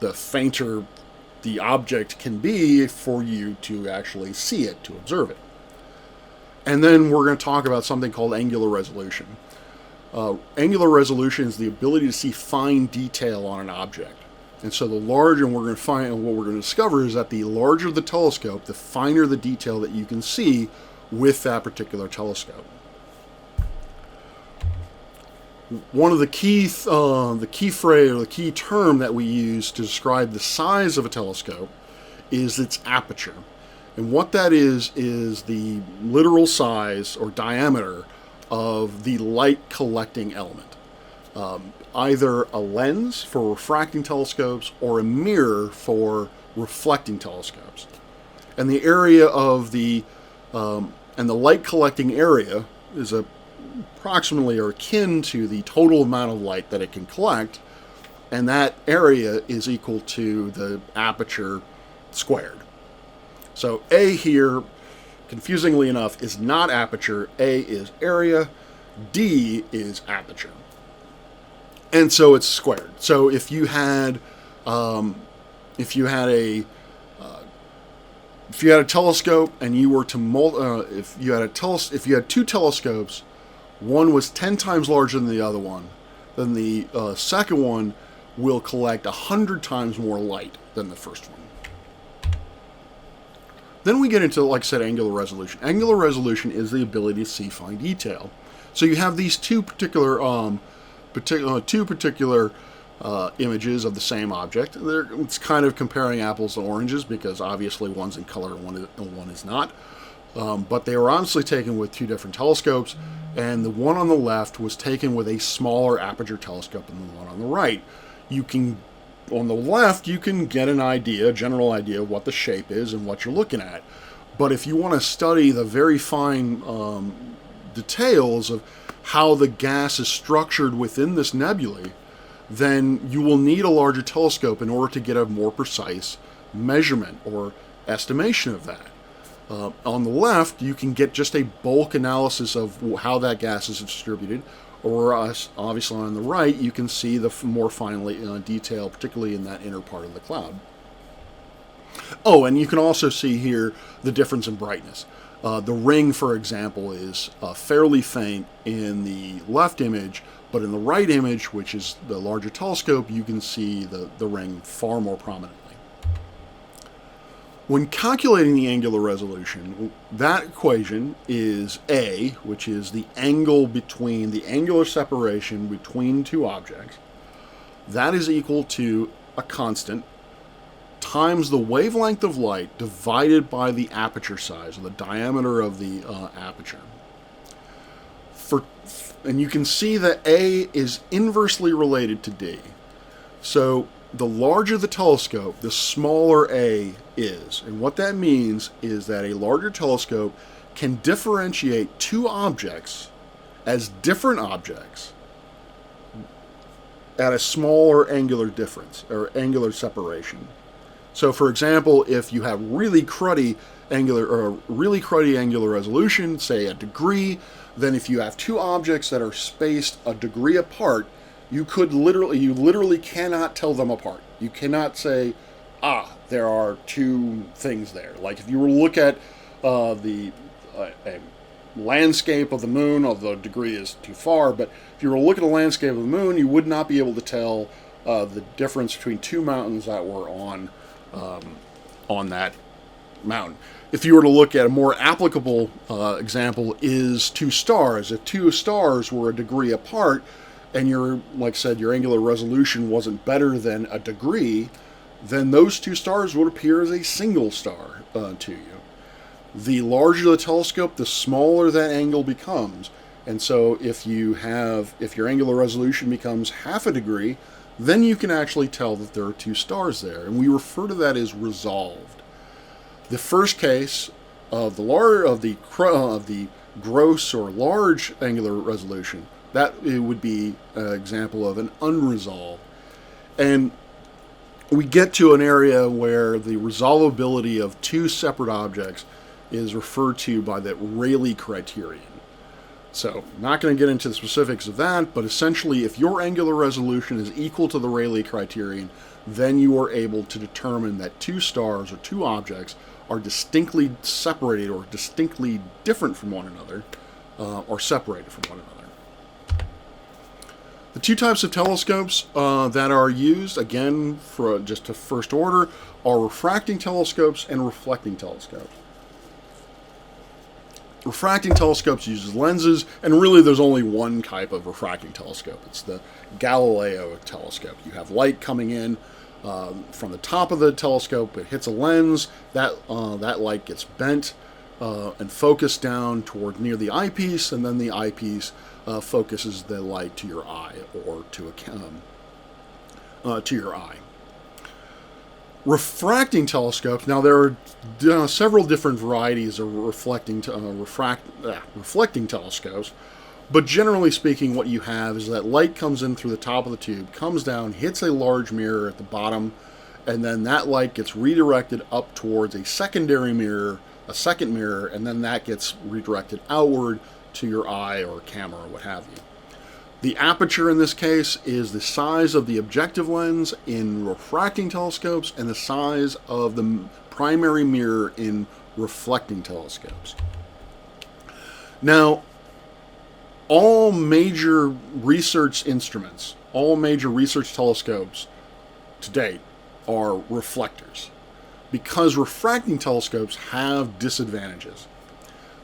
the fainter the object can be for you to actually see it, to observe it. And then we're going to talk about something called angular resolution. Angular resolution is the ability to see fine detail on an object. And so the larger, and what we're going to discover is that the larger the telescope, the finer the detail that you can see with that particular telescope. One of the key phrase, or the key term that we use to describe the size of a telescope is its aperture. And what that is the literal size or diameter of the light collecting element. Either a lens for refracting telescopes or a mirror for reflecting telescopes. And the area of the light collecting area is approximately or akin to the total amount of light that it can collect, and that area is equal to the aperture squared. So A here, confusingly enough, is not aperture. A is area. D is aperture. And so it's squared. So if you had a if you had a telescope and you were to if you had two telescopes, one was 10 times larger than the other one, then the second one will collect 100 times more light than the first one. Then we get into, like I said, angular resolution. Angular resolution is the ability to see fine detail. So you have these two particular images of the same object. It's kind of comparing apples to oranges because obviously one's in color and one is not. But they were honestly taken with two different telescopes, and the one on the left was taken with a smaller aperture telescope than the one on the right. On the left, you can get a general idea of what the shape is and what you're looking at. But if you want to study the very fine details of how the gas is structured within this nebulae, then you will need a larger telescope in order to get a more precise measurement or estimation of that. On the left, you can get just a bulk analysis of how that gas is distributed, or obviously on the right, you can see the more finely detail, particularly in that inner part of the cloud. Oh, and you can also see here the difference in brightness. The ring, for example, is fairly faint in the left image, but in the right image, which is the larger telescope, you can see the ring far more prominently. When calculating the angular resolution, that equation is A, which is the angular separation between two objects. That is equal to a constant times the wavelength of light divided by the aperture size, or the diameter of the aperture. And you can see that A is inversely related to D. So the larger the telescope, the smaller A is. And what that means is that a larger telescope can differentiate two objects as different objects at a smaller angular difference, or angular separation. So for example, if you have really cruddy angular resolution, say a degree, then if you have two objects that are spaced a degree apart, you literally cannot tell them apart. You cannot say, there are two things there. Like if you were to look at a landscape of the moon, although degree is too far, but if you were to look at a landscape of the moon, you would not be able to tell the difference between two mountains that were on that mountain. If you were to look at a more applicable example is two stars. If two stars were a degree apart, and like I said, your angular resolution wasn't better than a degree, then those two stars would appear as a single star to you. The larger the telescope, the smaller that angle becomes. And so if your angular resolution becomes half a degree, then you can actually tell that there are two stars there. And we refer to that as resolved. The first case of the gross or large angular resolution, that it would be an example of an unresolved. And we get to an area where the resolvability of two separate objects is referred to by the Rayleigh criterion. So, not going to get into the specifics of that, but essentially if your angular resolution is equal to the Rayleigh criterion, then you are able to determine that two stars or two objects are distinctly separated or distinctly different from one another, or separated from one another. The two types of telescopes that are used, again, for just to first order, are refracting telescopes and reflecting telescopes. Refracting telescopes uses lenses, and really there's only one type of refracting telescope. It's the Galileo telescope. You have light coming in from the top of the telescope. It hits a lens. That light gets bent and focused down toward near the eyepiece, and then the eyepiece focuses the light to your eye or to your eye. Refracting telescopes. Now there are several different varieties of reflecting telescopes, but generally speaking, what you have is that light comes in through the top of the tube, comes down, hits a large mirror at the bottom, and then that light gets redirected up towards a second mirror, and then that gets redirected outward to your eye or camera or what have you. The aperture in this case is the size of the objective lens in refracting telescopes and the size of the primary mirror in reflecting telescopes. Now, all major research instruments, all major research telescopes to date are reflectors, because refracting telescopes have disadvantages.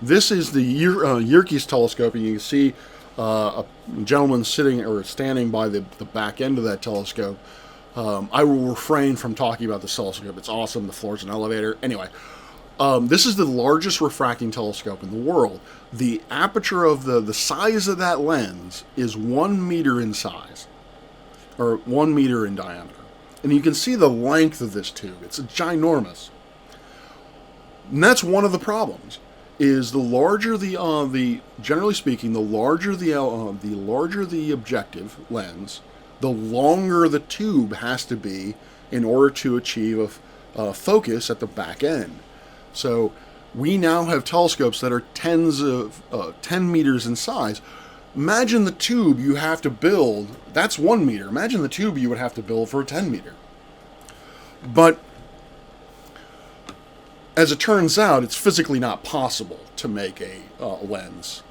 This is the Yerkes telescope, and you can see a gentleman sitting or standing by the back end of that telescope. I will refrain from talking about the telescope. It's awesome. The floor's an elevator. Anyway, this is the largest refracting telescope in the world. The aperture of the size of that lens is 1 meter in size, or 1 meter in diameter. And you can see the length of this tube. It's ginormous. And that's one of the problems. Is the larger generally speaking, the larger the objective lens, the longer the tube has to be in order to achieve a focus at the back end. So we now have telescopes that are 10 meters in size. Imagine the tube you have to build. That's 1 meter. Imagine the tube you would have to build for a 10 meter. But as it turns out, it's physically not possible to make a lens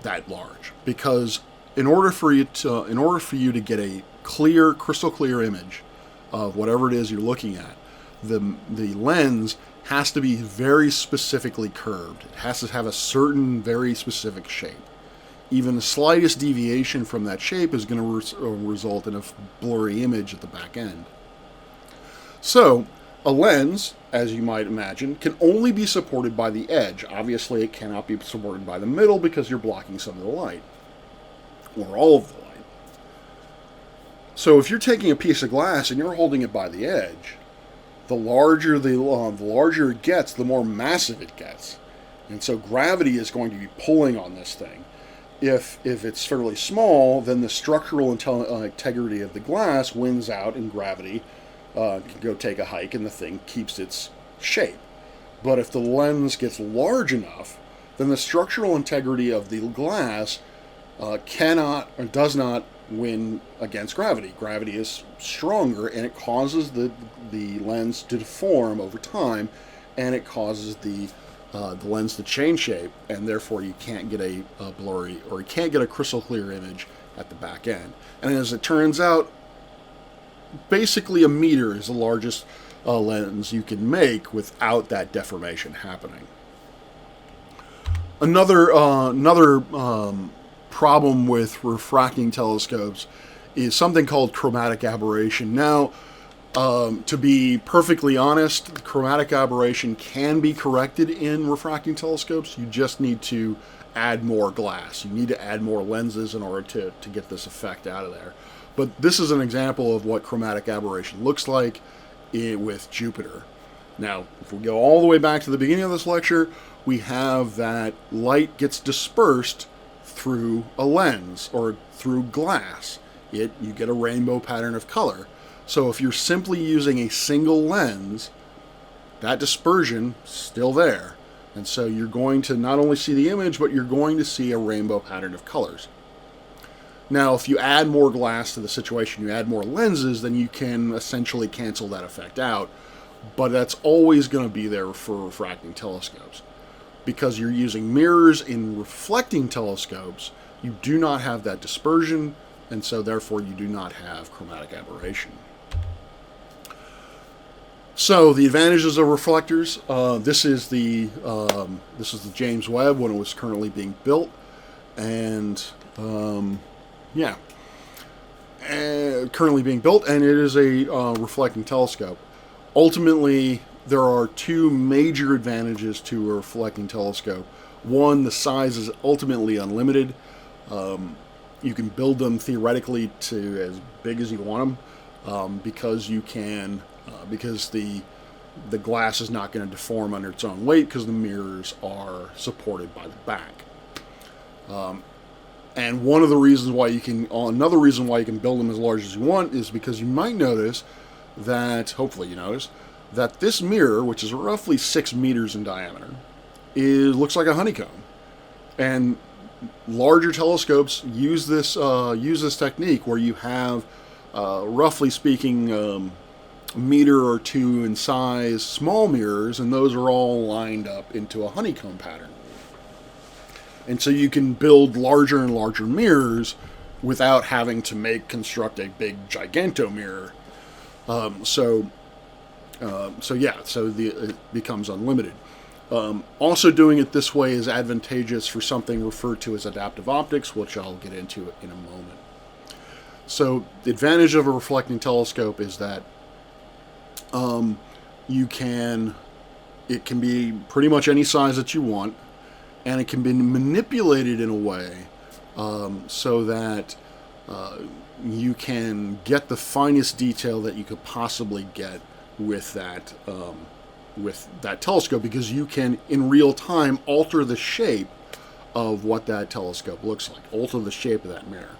that large, because in order for you to get a clear, crystal clear image of whatever it is you're looking at, the lens has to be very specifically curved. It has to have a certain very specific shape. Even the slightest deviation from that shape is going to result in a blurry image at the back end. So, a lens, as you might imagine, can only be supported by the edge. Obviously, it cannot be supported by the middle because you're blocking some of the light, or all of the light. So if you're taking a piece of glass and you're holding it by the edge, the larger it gets, the more massive it gets. And so gravity is going to be pulling on this thing. If it's fairly small, then the structural integrity of the glass wins out, and gravity can go take a hike, and the thing keeps its shape. But if the lens gets large enough, then the structural integrity of the glass cannot or does not win against gravity. Gravity is stronger, and it causes the lens to deform over time, and it causes the lens to change shape, and therefore you can't get a blurry, or you can't get a crystal clear image at the back end. And as it turns out, basically a meter is the largest lens you can make without that deformation happening. Another problem with refracting telescopes is something called chromatic aberration. Now, to be perfectly honest, chromatic aberration can be corrected in refracting telescopes. You just need to add more glass. You need to add more lenses in order to get this effect out of there. But this is an example of what chromatic aberration looks like with Jupiter. Now, if we go all the way back to the beginning of this lecture, we have that light gets dispersed through a lens or through glass. You get a rainbow pattern of color. So if you're simply using a single lens, that dispersion is still there. And so you're going to not only see the image, but you're going to see a rainbow pattern of colors. Now, if you add more glass to the situation, you add more lenses, then you can essentially cancel that effect out. But that's always going to be there for refracting telescopes. Because you're using mirrors in reflecting telescopes, you do not have that dispersion, and so therefore you do not have chromatic aberration. So the advantages of reflectors. This is the James Webb when it was currently being built, and currently being built, and it is a reflecting telescope. Ultimately, there are two major advantages to a reflecting telescope. One, the size is ultimately unlimited. You can build them theoretically to as big as you want them, because you can, because the glass is not going to deform under its own weight because the mirrors are supported by the back. And another reason why you can build them as large as you want is because you might notice that, hopefully you notice, that this mirror, which is roughly 6 meters in diameter, looks like a honeycomb. And larger telescopes use this technique where you have, roughly speaking, a meter or two in size small mirrors, and those are all lined up into a honeycomb pattern. And so you can build larger and larger mirrors without having to construct a big gigantomirror. So it becomes unlimited. Also doing it this way is advantageous for something referred to as adaptive optics, which I'll get into in a moment. So the advantage of a reflecting telescope is that it can be pretty much any size that you want, and it can be manipulated in a way so that you can get the finest detail that you could possibly get with that telescope, because you can in real time alter the shape of what that telescope looks like, alter the shape of that mirror.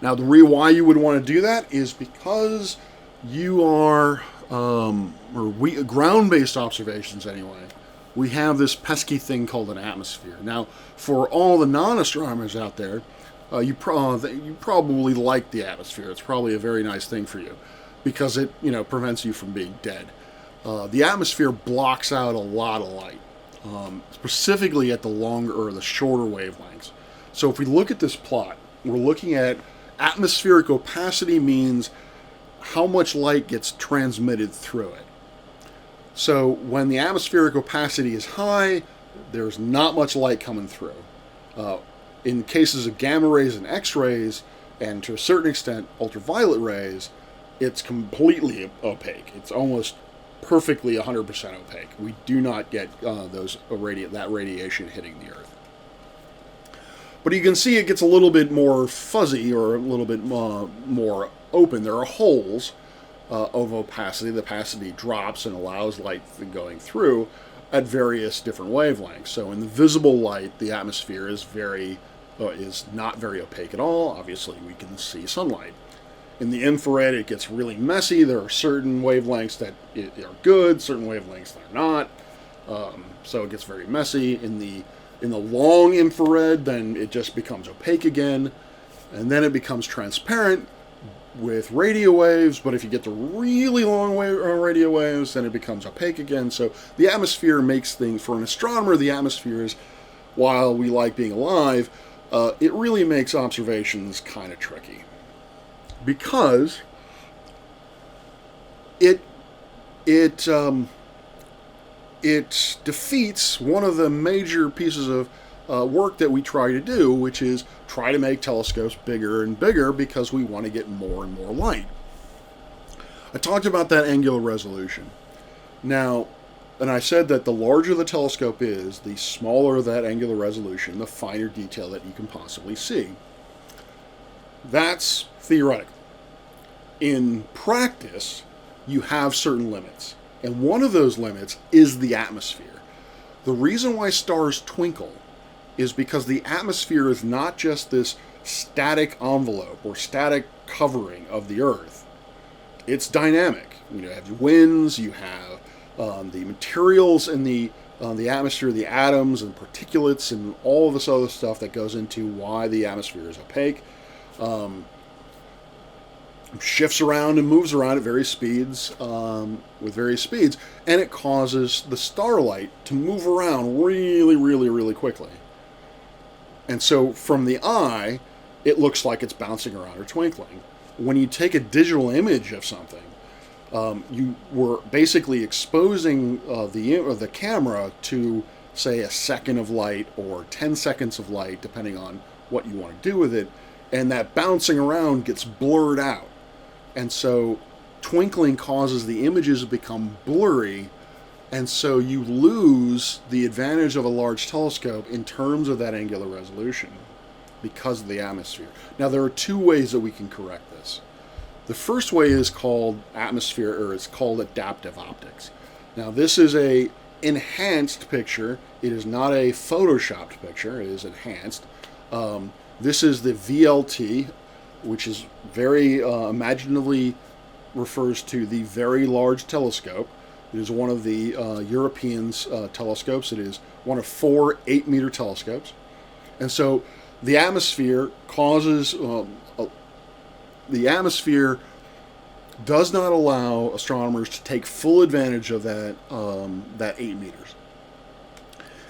Now, the reason why you would want to do that is because you are, ground-based observations anyway, we have this pesky thing called an atmosphere. Now, for all the non-astronomers out there, you probably like the atmosphere. It's probably a very nice thing for you because it, prevents you from being dead. The atmosphere blocks out a lot of light, specifically at the longer or the shorter wavelengths. So if we look at this plot, we're looking at atmospheric opacity means how much light gets transmitted through it. So when the atmospheric opacity is high, there's not much light coming through. In cases of gamma rays and X-rays, and to a certain extent ultraviolet rays, it's completely opaque. It's almost perfectly 100% opaque. We do not get that radiation hitting the Earth. But you can see it gets a little bit more fuzzy or a little bit more open. There are holes of opacity. The opacity drops and allows light going through at various different wavelengths. So in the visible light, the atmosphere is not very opaque at all. Obviously, we can see sunlight. In the infrared, it gets really messy. There are certain wavelengths that are good, certain wavelengths that are not. So it gets very messy. In the long infrared, then it just becomes opaque again, and then it becomes transparent with radio waves. But if you get the really long radio waves, then it becomes opaque again. So the atmosphere makes things, for an astronomer, the atmosphere is, while we like being alive, it really makes observations kind of tricky, because it defeats one of the major pieces of work that we try to do, which is try to make telescopes bigger and bigger because we want to get more and more light. I talked about that angular resolution. Now, and I said that the larger the telescope is, the smaller that angular resolution, the finer detail that you can possibly see. That's theoretical. In practice, you have certain limits. And one of those limits is the atmosphere. The reason why stars twinkle is because the atmosphere is not just this static envelope or static covering of the Earth. It's dynamic. You have winds, you have the materials in the atmosphere, the atoms and particulates and all this other stuff that goes into why the atmosphere is opaque. Shifts around and moves around at various speeds, with various speeds, and it causes the starlight to move around really, really, really quickly. And so from the eye, it looks like it's bouncing around or twinkling. When you take a digital image of something, you were basically exposing the camera to, say, a second of light or 10 seconds of light, depending on what you want to do with it, and that bouncing around gets blurred out. And so twinkling causes the images to become blurry, and so you lose the advantage of a large telescope in terms of that angular resolution because of the atmosphere. Now, there are two ways that we can correct this. The first way is called it's called adaptive optics. Now, this is a enhanced picture. It is not a photoshopped picture. It is enhanced. This is the VLT, which is very imaginatively refers to the Very Large Telescope. It is one of the Europeans' telescopes. It is one of 4 8-meter telescopes. And so the atmosphere causes, the atmosphere does not allow astronomers to take full advantage of that 8 meters.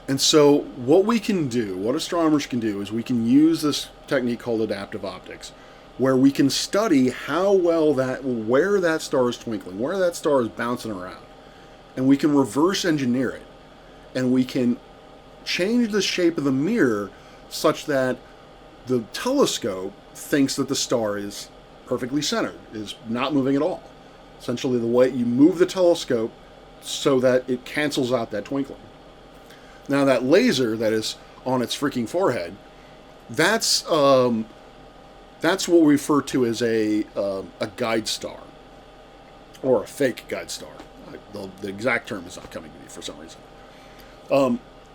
And so what we can do, what astronomers can do, is we can use this technique called adaptive optics, where we can study how well where that star is twinkling, where that star is bouncing around. And we can reverse engineer it. And we can change the shape of the mirror such that the telescope thinks that the star is perfectly centered, is not moving at all. Essentially, the way you move the telescope so that it cancels out that twinkling. Now, that laser that is on its freaking forehead, that's what we refer to as a guide star, or a fake guide star. The exact term is not coming to me for some reason.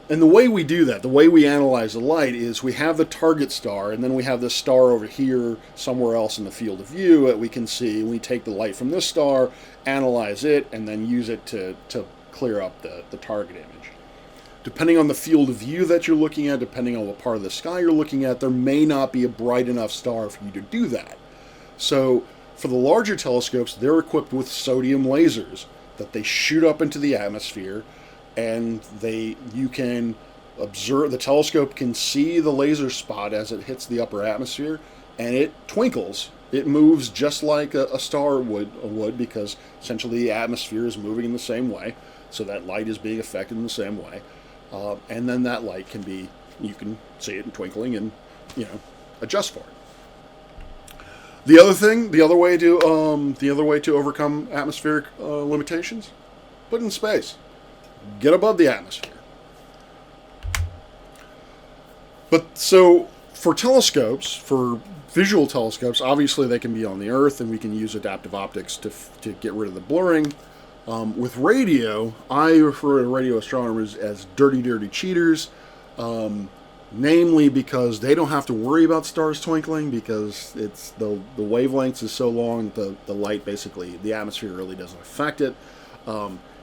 And the way we do that, the way we analyze the light, is we have the target star, and then we have this star over here somewhere else in the field of view that we can see. We take the light from this star, analyze it, and then use it to clear up the target image. Depending on the field of view that you're looking at, depending on what part of the sky you're looking at, there may not be a bright enough star for you to do that. So for the larger telescopes, they're equipped with sodium lasers that they shoot up into the atmosphere, and you can observe, the telescope can see the laser spot as it hits the upper atmosphere, and it twinkles. It moves just like a star would, because essentially the atmosphere is moving in the same way, so that light is being affected in the same way. And then that light you can see it in twinkling and, adjust for it. The other way to overcome atmospheric limitations, put it in space. Get above the atmosphere. But so for telescopes, for visual telescopes, obviously they can be on the Earth, and we can use adaptive optics to get rid of the blurring. With radio, I refer to radio astronomers as dirty, dirty cheaters, namely because they don't have to worry about stars twinkling, because it's the wavelengths is so long, the light basically, the atmosphere really doesn't affect it.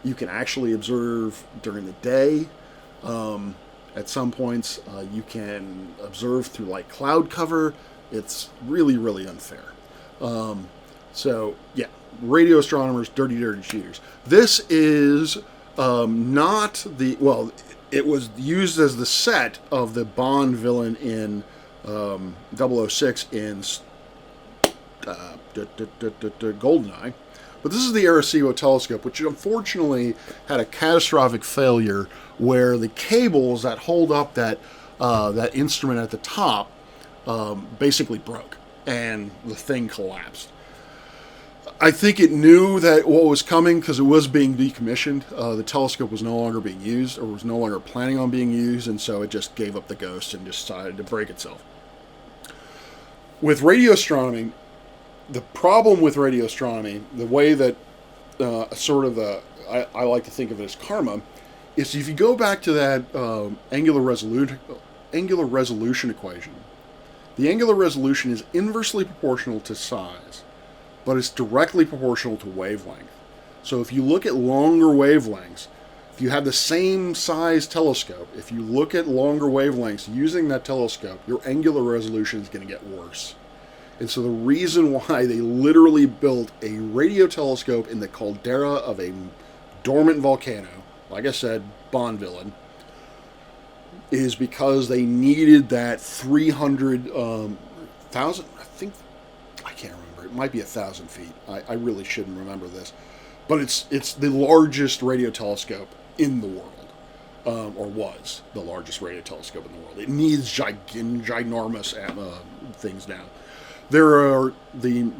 You can actually observe during the day. At some points, you can observe through like cloud cover. It's really, really unfair. So, yeah, radio astronomers, dirty, dirty cheaters. This is not the... Well, it was used as the set of the Bond villain in 006 in GoldenEye. But this is the Arecibo telescope, which unfortunately had a catastrophic failure where the cables that hold up that instrument at the top basically broke, and the thing collapsed. I think it knew that what was coming because it was being decommissioned. The telescope was no longer being used, or was no longer planning on being used, and so it just gave up the ghost and decided to break itself. With radio astronomy, the problem with radio astronomy, the way that I like to think of it as karma, is if you go back to that angular resolution equation, the angular resolution is inversely proportional to size, but it's directly proportional to wavelength. So if you look at longer wavelengths, if you have the same size telescope, if you look at longer wavelengths using that telescope, your angular resolution is going to get worse. And so the reason why they literally built a radio telescope in the caldera of a dormant volcano, like I said, Bond villain, is because they needed that 300,000, I can't remember, it might be 1,000 feet. I really shouldn't remember this. But it's the largest radio telescope in the world, or was the largest radio telescope in the world. It needs ginormous things now. The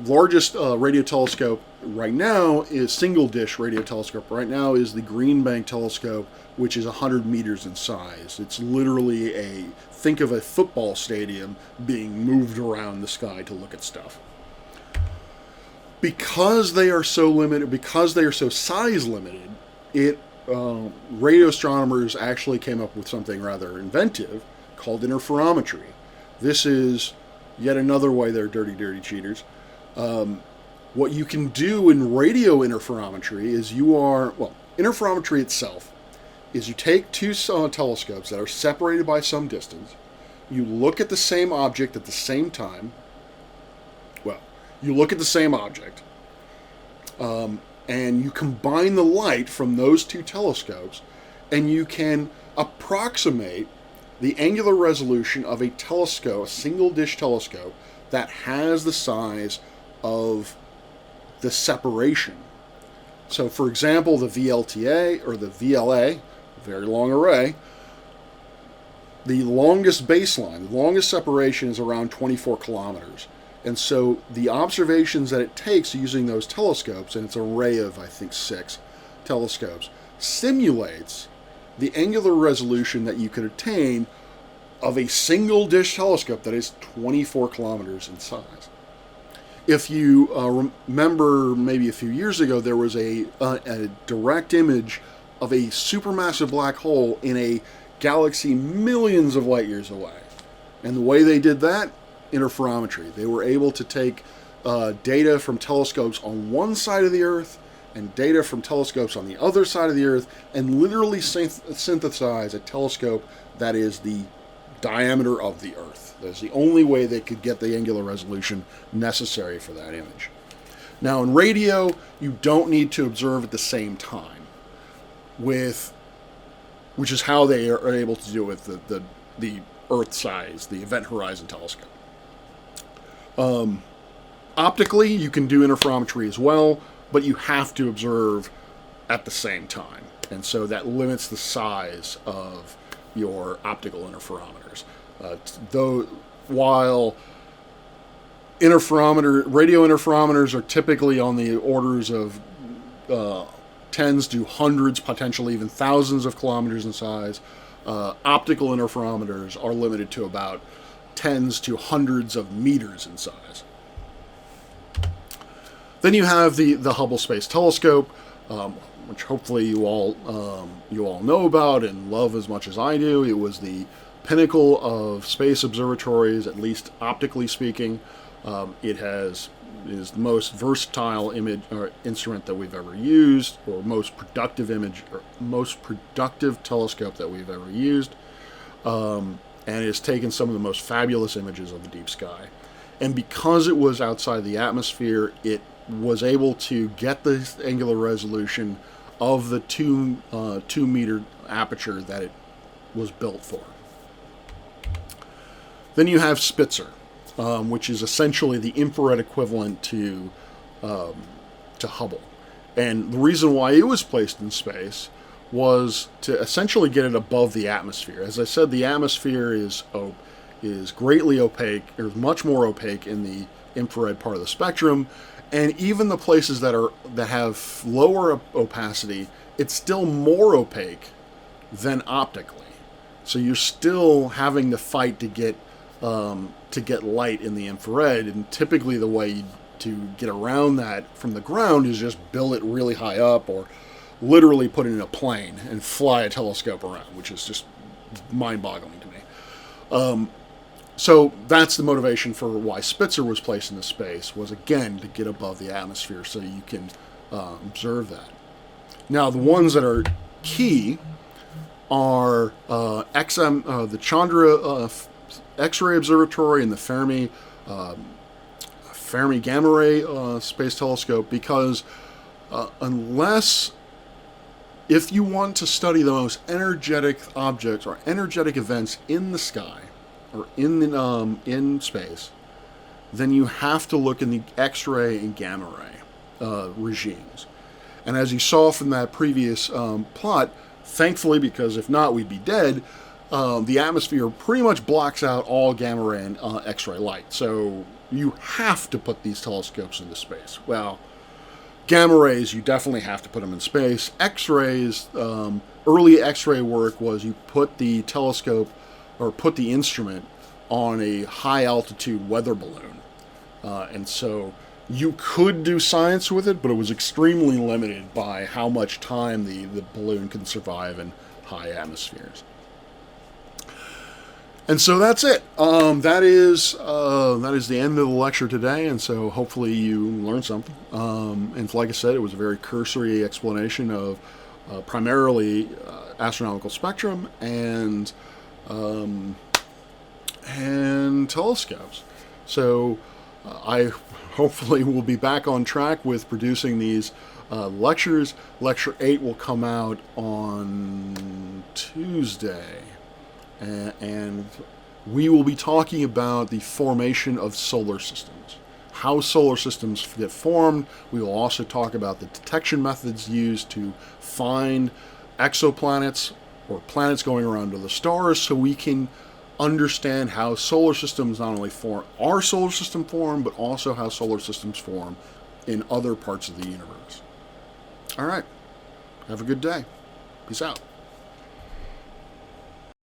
largest radio telescope right now is single dish radio telescope right now is the Green Bank telescope, which is 100 meters in size. It's literally think of a football stadium being moved around the sky to look at stuff. Because they are so limited, because they are so size limited, radio astronomers actually came up with something rather inventive called interferometry. This is yet another way they're dirty, dirty cheaters. What you can do in radio interferometry is interferometry itself is you take two telescopes that are separated by some distance, you look at the same object at the same time. Well, you look at the same object, and you combine the light from those two telescopes, and you can approximate the angular resolution of a telescope, a single dish telescope, that has the size of the separation. So, for example, the VLTA or the VLA, very long array, the longest baseline, the longest separation is around 24 kilometers. And so the observations that it takes using those telescopes, and it's an array of, I think, 6 telescopes, simulates the angular resolution that you could attain of a single dish telescope that is 24 kilometers in size. If you remember, maybe a few years ago, there was a direct image of a supermassive black hole in a galaxy millions of light years away. And the way they did that, interferometry. They were able to take data from telescopes on one side of the Earth and data from telescopes on the other side of the Earth and literally synthesize a telescope that is the diameter of the Earth. That's the only way they could get the angular resolution necessary for that image. Now, in radio, you don't need to observe at the same time, which is how they are able to do it with the Earth size, the Event Horizon Telescope. Optically, you can do interferometry as well, but you have to observe at the same time. And so that limits the size of your optical interferometers. Though, while radio interferometers are typically on the orders of tens to hundreds, potentially even thousands of kilometers in size, optical interferometers are limited to about tens to hundreds of meters in size. Then you have the Hubble Space Telescope, which hopefully you all know about and love as much as I do. It was the pinnacle of space observatories, at least optically speaking. It is the most versatile instrument that we've ever used, or most productive telescope that we've ever used. And it has taken some of the most fabulous images of the deep sky. And because it was outside the atmosphere, it was able to get the angular resolution of the 2 meter aperture that it was built for. Then you have Spitzer, which is essentially the infrared equivalent to Hubble. And the reason why it was placed in space was to essentially get it above the atmosphere. As I said, the atmosphere is greatly opaque, or much more opaque in the infrared part of the spectrum, and even the places that have lower opacity, it's still more opaque than optically. So you're still having to fight to get light in the infrared, and typically the way to get around that from the ground is just build it really high up, or literally put it in a plane and fly a telescope around, which is just mind-boggling to me. So that's the motivation for why Spitzer was placed into space, was again to get above the atmosphere so you can observe that. Now the ones that are key are the Chandra X-ray Observatory and the Fermi Gamma Ray Space Telescope, because if you want to study the most energetic objects or energetic events in the sky or in space, then you have to look in the X-ray and gamma ray regimes. And as you saw from that previous plot, thankfully, because if not, we'd be dead, the atmosphere pretty much blocks out all gamma ray and X-ray light. So you have to put these telescopes into space. Well, gamma rays, you definitely have to put them in space. X-rays, early X-ray work was you put the telescope or put the instrument on a high altitude weather balloon. And so you could do science with it, but it was extremely limited by how much time the balloon can survive in high atmospheres. And so that's it. That is the end of the lecture today, and so hopefully you learned something. And like I said, it was a very cursory explanation of primarily astronomical spectrum and telescopes. So I hopefully will be back on track with producing these lectures. Lecture 8 will come out on Tuesday, and we will be talking about the formation of solar systems, how solar systems get formed. We will also talk about the detection methods used to find exoplanets or planets going around other stars, so we can understand how solar systems not only form our solar system form, but also how solar systems form in other parts of the universe. All right. Have a good day. Peace out.